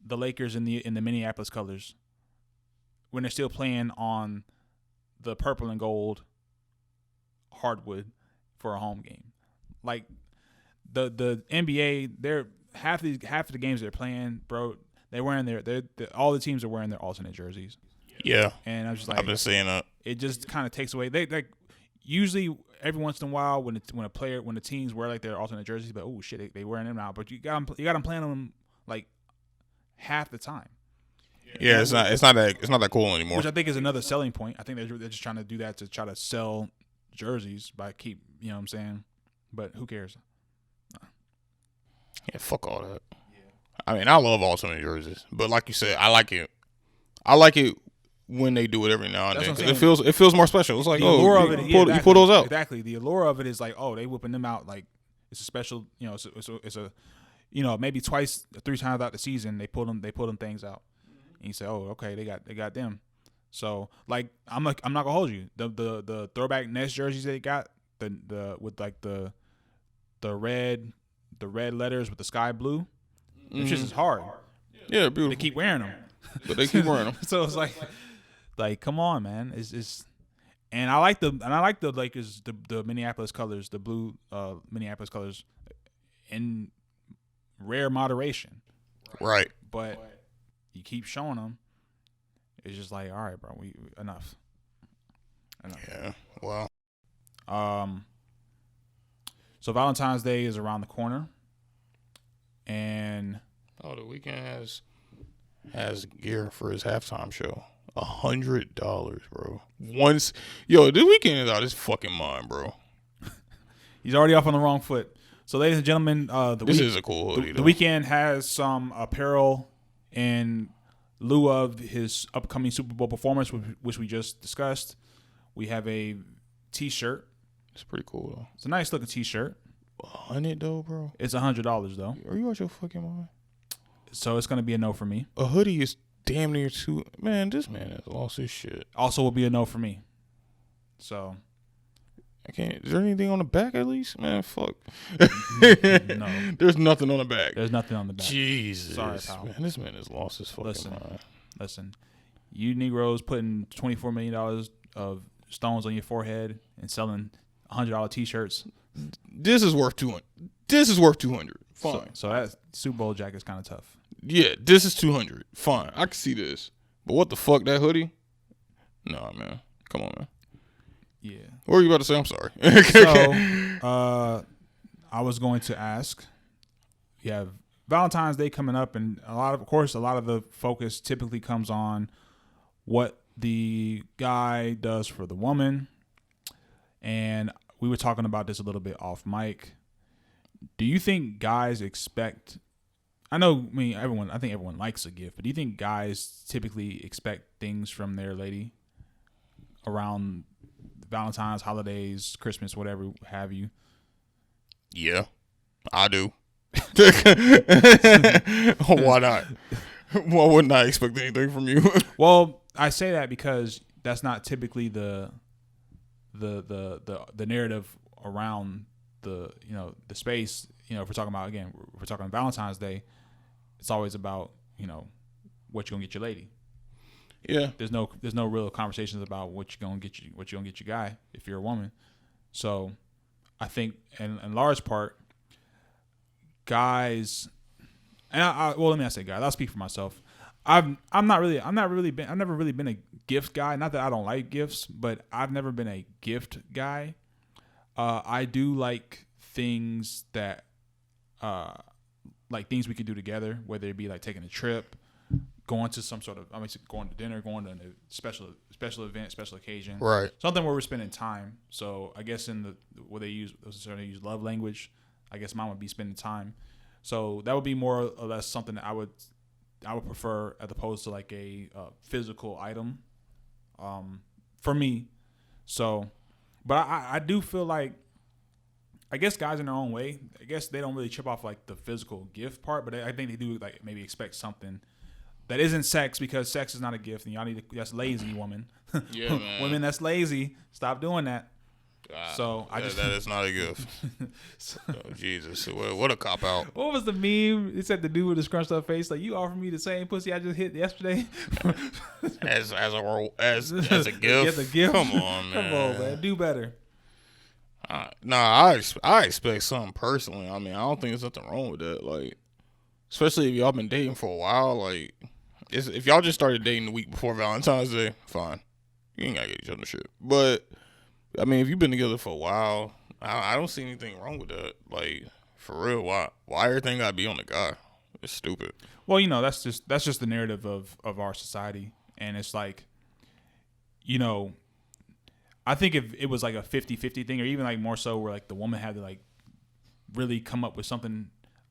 the Lakers in the Minneapolis colors when they're still playing on the purple and gold hardwood for a home game. Like, the NBA, they're half of the games they're playing, bro. They're wearing all the teams are wearing their alternate jerseys. Yeah, and I'm just like, I've been seeing that. It just kind of takes away. They like usually every once in a while when the teams wear like their alternate jerseys, but oh shit, they wearing them now. But you got them playing them like half the time. Yeah, it's not that cool anymore. Which I think is another selling point. I think they're just trying to do that to try to sell jerseys by you know what I'm saying. But who cares? Yeah, fuck all that. Yeah. I mean, I love alternate jerseys, but like you said, I like it. I like it when they do it every now and then because it feels more special. It's like, you pull those out. Exactly. The allure of it is like, they whipping them out like it's a special. It's a maybe twice, 3 times out the season they pull them things out, and you say, oh, okay, they got them. So like, I'm not gonna hold you. The throwback Nets jerseys they got with like the red. The red letters with the sky blue, them shit is hard. Yeah, beautiful. They keep wearing them, but they keep wearing them. So it's like, come on, man. It's and I like the Lakers, the Minneapolis colors, the blue Minneapolis colors, in rare moderation. Right. But you keep showing them, it's just like, all right, bro, we enough. Yeah. Well. So Valentine's Day is around the corner, and the Weeknd has gear for his halftime show. $100, bro. The Weeknd is out of his fucking mind, bro. He's already off on the wrong foot. So, ladies and gentlemen, this is a cool hoodie. The Weeknd has some apparel in lieu of his upcoming Super Bowl performance, which we just discussed. We have a T-shirt. It's pretty cool though. It's a nice looking T-shirt. $100 though, bro. It's $100 though. Are you out your fucking mind? So it's gonna be a no for me. A hoodie is damn near too. Man, this man has lost his shit. Also, will be a no for me. So I can't. Is there anything on the back at least? Man, fuck. No. There's nothing on the back. There's nothing on the back. Jesus. Sorry, pal. Man, this man has lost his fucking mind. Listen. You Negroes putting $24 million of stones on your forehead and selling $100 T-shirts. This is worth 200. This is worth 200. Fine. So that Super Bowl jacket is kind of tough. Yeah, this is 200. Fine, I can see this. But what the fuck, that hoodie? Nah, man. Come on, man. Yeah. What were you about to say? I'm sorry. So, I was going to ask. You have Valentine's Day coming up, and a lot of the focus typically comes on what the guy does for the woman. And we were talking about this a little bit off mic. Do you think guys expect? I think everyone likes a gift, but do you think guys typically expect things from their lady around Valentine's, holidays, Christmas, whatever have you? Yeah, I do. Why not? Why wouldn't I expect anything from you? Well, I say that because that's not typically the narrative around the the space. If we're talking about if we're talking Valentine's Day, it's always about what you gonna get your lady. Yeah. There's no real conversations about what you gonna get your guy if you're a woman. So I think in large part, guys, and let me not say guys. I'll speak for myself. I've never really been a gift guy. Not that I don't like gifts, but I've never been a gift guy. I do like things that, like things we could do together, whether it be like taking a trip, going to some sort of, going to dinner, going to a special event, special occasion, right? Something where we're spending time. So I guess where they use love language, I guess mine would be spending time. So that would be more or less something that I would prefer as opposed to like a physical item, for me. So, but I do feel like, I guess guys in their own way, I guess they don't really trip off like the physical gift part, but I think they do like maybe expect something that isn't sex, because sex is not a gift, and y'all need to, that's lazy, woman. Yeah, man. Women, that's lazy. Stop doing that. So that is not a gift. Oh, Jesus, what a cop out. What was the meme? It said the dude with the scrunched up face, like, you offered me the same pussy I just hit yesterday. as a gift. As a gift. Come on, man. Come on, man. Do better. I expect something personally. I mean, I don't think there's nothing wrong with that. Like, especially if y'all been dating for a while. Like, if y'all just started dating the week before Valentine's Day, fine. You ain't gotta get each other shit. But I mean, if you've been together for a while, I don't see anything wrong with that. Like, for real, why everything gotta be on the guy? It's stupid. Well, that's just the narrative of our society, and it's like, I think if it was like a 50-50 thing, or even like more so where like the woman had to like really come up with something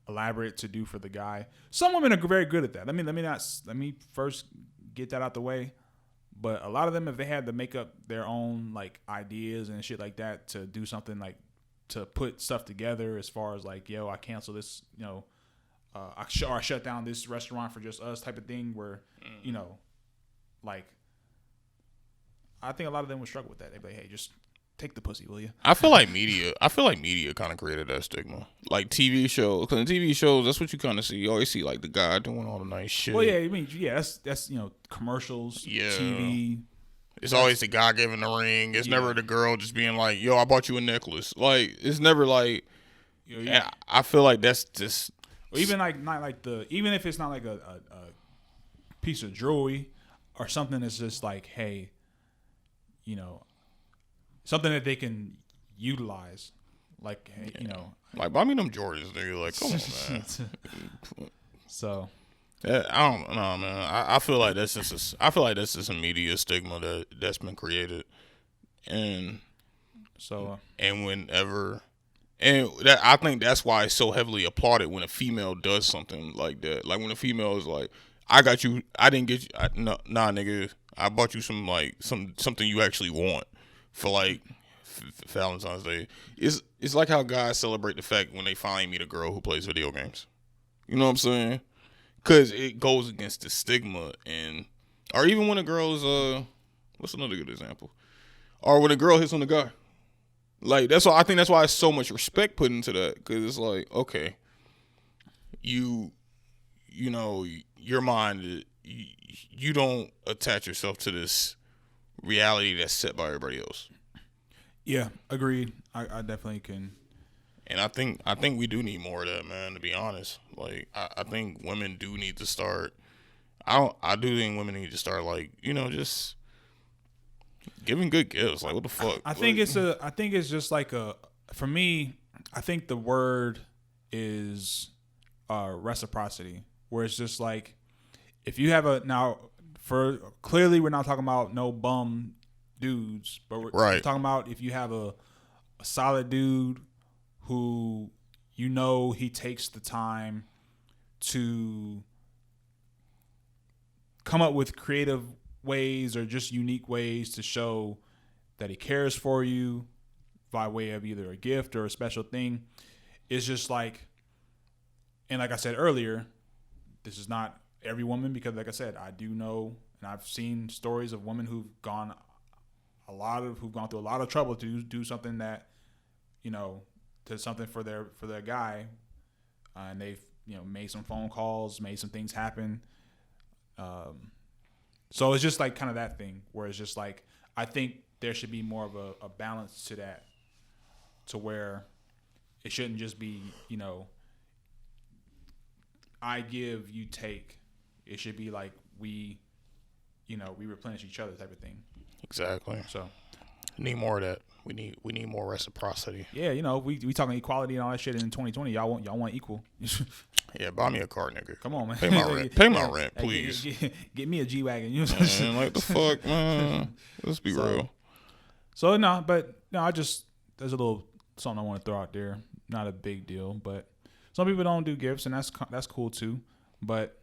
elaborate to do for the guy. Some women are very good at that. Let me first get that out the way. But a lot of them, if they had to make up their own like ideas and shit like that to do something, like to put stuff together, as far as like, I cancel this, I shut down this restaurant for just us type of thing, where like, I think a lot of them would struggle with that. They'd be like, hey, just take the pussy, will you? I feel like media kind of created that stigma. Like TV shows, because in TV shows, that's what you kind of see. You always see like the guy doing all the nice shit. Well, yeah, that's commercials, TV. It's always the guy giving the ring. It's never the girl just being like, yo, I bought you a necklace. Like, it's never like, I feel like that's just. Or even like, not like even if it's not like a piece of jewelry or something that's just like, hey, something that they can utilize, like, hey, like, buy me them Jordans, nigga. Like, come on, man. So, I don't know, man. I feel like that's just a media stigma that's been created, and so I think that's why it's so heavily applauded when a female does something like that. Like when a female is like, I got you, I didn't get you, nah, nigga, I bought you something you actually want for like Valentine's Day. It's like how guys celebrate the fact when they finally meet a girl who plays video games. You know what I'm saying? Because it goes against the stigma, or even when a girl's what's another good example? Or when a girl hits on the guy. Like, that's why I think that's why it's so much respect put into that, because it's like, okay, your mind, you don't attach yourself to this reality that's set by everybody else. Yeah, agreed. I definitely can. And I think we do need more of that, man, to be honest. Like, I think women do need to start. I do think women need to start, like, just giving good gifts. Like, what the fuck? I think it's just like for me, I think the word is reciprocity, where it's just like, if you have clearly we're not talking about no bum dudes, but we're talking about if you have a solid dude who he takes the time to come up with creative ways or just unique ways to show that he cares for you by way of either a gift or a special thing. It's just like, And like I said earlier, this is not every woman, because like I said, I do know, and I've seen stories of women who've gone through a lot of trouble to do something that, to something for their guy, and they've made some phone calls, made some things happen. So it's just like kind of that thing where it's just like, I think there should be more of a balance to that, to where it shouldn't just be, I give, you take. It should be like we replenish each other type of thing. Exactly. So need more of that. We need more reciprocity. Yeah, we talking equality and all that shit in 2020. Y'all want equal. Yeah, buy me a car, nigga. Come on, man. Pay my rent. Pay my rent, please. Get me a G-Wagon. Man, like the fuck, man. Let's be real. So I just, there's a little something I want to throw out there. Not a big deal, but some people don't do gifts, and that's cool too. But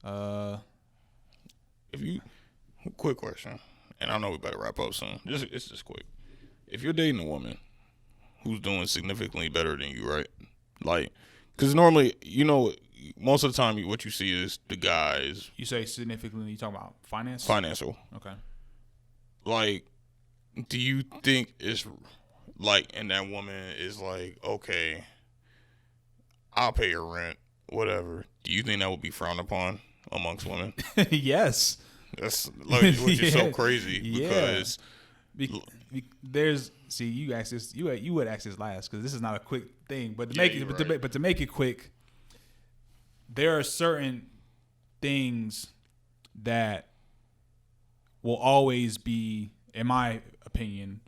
if you, quick question, and I know we better wrap up soon. It's just quick. If you're dating a woman who's doing significantly better than you, right? Like, because normally, most of the time, what you see is the guys. You say significantly, you talking about finance? Financial. Okay. Like, do you think it's like, and that woman is like, okay, I'll pay your rent, whatever. Do you think that would be frowned upon amongst women? Yes. That's like, which is so crazy because you asked this, you would ask this last, because this is not a quick thing, but to make it quick, there are certain things that will always be, in my opinion,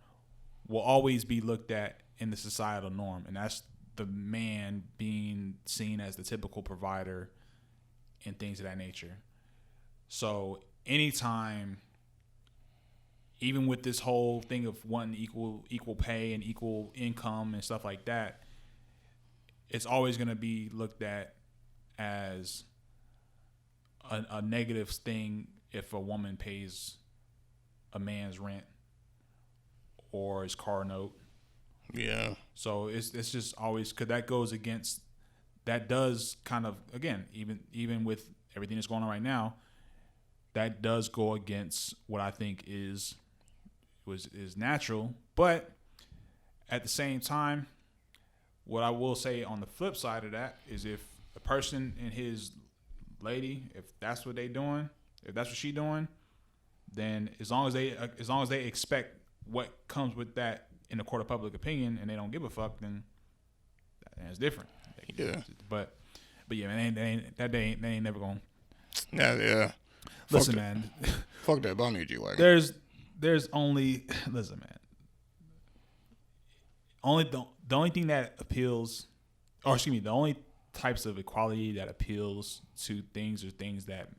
will always be looked at in the societal norm, and that's the man being seen as the typical provider and things of that nature. So anytime, even with this whole thing of wanting equal pay and equal income and stuff like that, it's always going to be looked at as a negative thing if a woman pays a man's rent or his car note. Yeah. So it's just always, because that does kind of, again, even with everything that's going on right now, that does go against what I think is natural. But at the same time, what I will say on the flip side of that is, if a person and his lady, if that's what they doing, if that's what she doing, then as long as they expect what comes with that in the court of public opinion, and they don't give a fuck, then it's different. Yeah. But yeah, man, they ain't never gonna. Yeah. Listen, man. Fuck that. Buy me a G-Wagon. There's only, listen, man. The only thing that appeals, the only types of equality that appeals to things are things that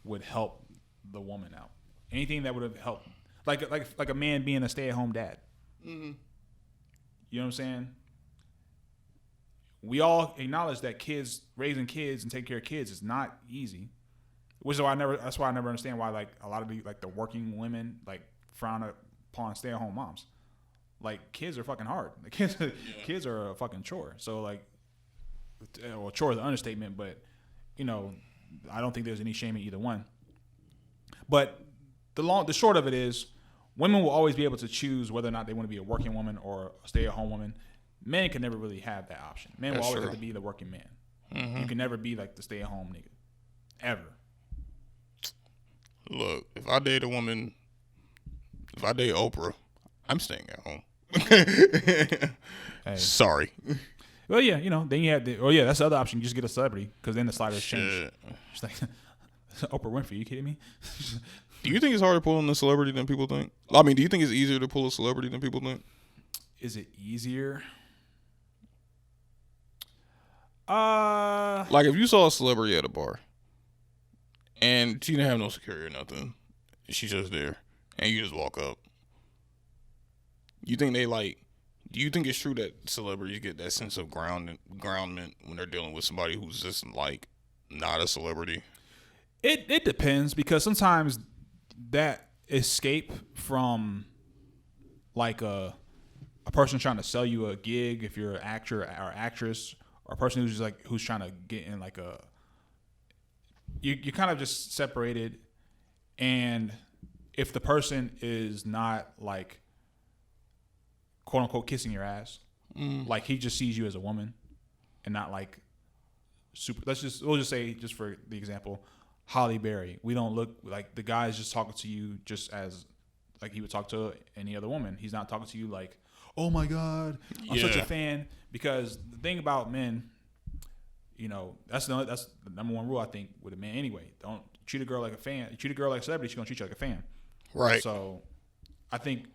would help the woman out. Anything that would have helped, like a man being a stay-at-home dad. Mm-hmm. You know what I'm saying? We all acknowledge that raising kids and taking care of kids is not easy. That's why I never understand why, like, a lot of the working women, like, frown upon stay-at-home moms. Like, kids are fucking hard. Like, kids are a fucking chore. So, like, well, chore is an understatement, but, I don't think there's any shame in either one. But the short of it is, women will always be able to choose whether or not they want to be a working woman or a stay-at-home woman. Men can never really have that option. Men will always have to be the working man. Mm-hmm. You can never be like the stay-at-home nigga. Ever. Look, if I date Oprah, I'm staying at home. Hey. Sorry. Well, yeah, then you have that's the other option. You just get a celebrity, because then the sliders change. It's like, Oprah Winfrey, you kidding me? Do you think it's harder pulling a celebrity than people think? I mean, do you think it's easier to pull a celebrity than people think? Is it easier? Like, if you saw a celebrity at a bar and she didn't have no security or nothing, she's just there, and you just walk up, do you think it's true that celebrities get that sense of groundment when they're dealing with somebody who's just, like, not a celebrity? It depends, because sometimes that escape from, like, a person trying to sell you a gig, if you're an actor or actress, or a person who's just like who's trying to get in like a you kind of just separated, and if the person is not like quote unquote kissing your ass, like he just sees you as a woman and not like super. We'll just say, just for the example, Holly Berry. We don't look like the guy is just talking to you just as like he would talk to any other woman. He's not talking to you like, oh my God, I'm such a fan. Because the thing about men, you know, that's the number one rule I think with a man anyway. Don't treat a girl like a fan. Treat a girl like a celebrity, she's gonna treat you like a fan. Right. So I think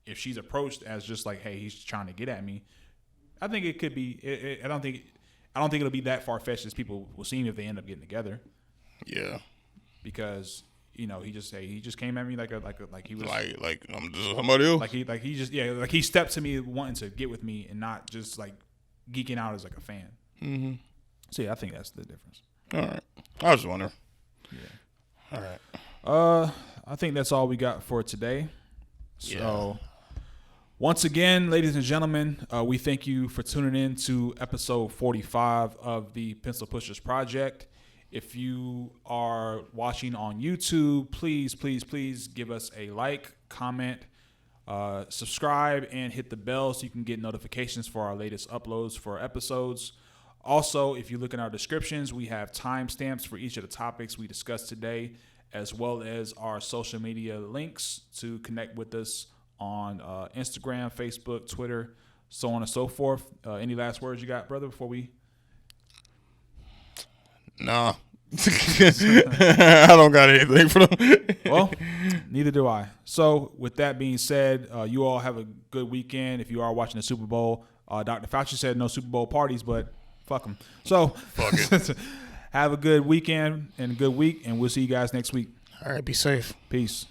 if she's approached as just like, hey, he's trying to get at me, I think it could be. I don't think it'll be that far fetched as people will seem if they end up getting together. Yeah. Because you know he just came at me like he was like I'm just somebody else. Like he stepped to me wanting to get with me and not just like geeking out as like a fan. Mm-hmm. So yeah, I think that's the difference. All right. I was wondering. Yeah. All right. I think that's all we got for today. Yeah. So once again, ladies and gentlemen, we thank you for tuning in to episode 45 of the Pencil Pushers Project. If you are watching on YouTube, please give us a like, comment, subscribe, and hit the bell so you can get notifications for our latest uploads for episodes. Also, if you look in our descriptions, we have timestamps for each of the topics we discussed today, as well as our social media links to connect with us on Instagram, Facebook, Twitter, so on and so forth. Any last words you got, brother, before we... Nah. I don't got anything for them. Well, neither do I. So with that being said, you all have a good weekend. If you are watching the Super Bowl, Dr. Fauci said no Super Bowl parties, but fuck them. So fuck it. Have a good weekend and a good week, and we'll see you guys next week. All right, be safe. Peace.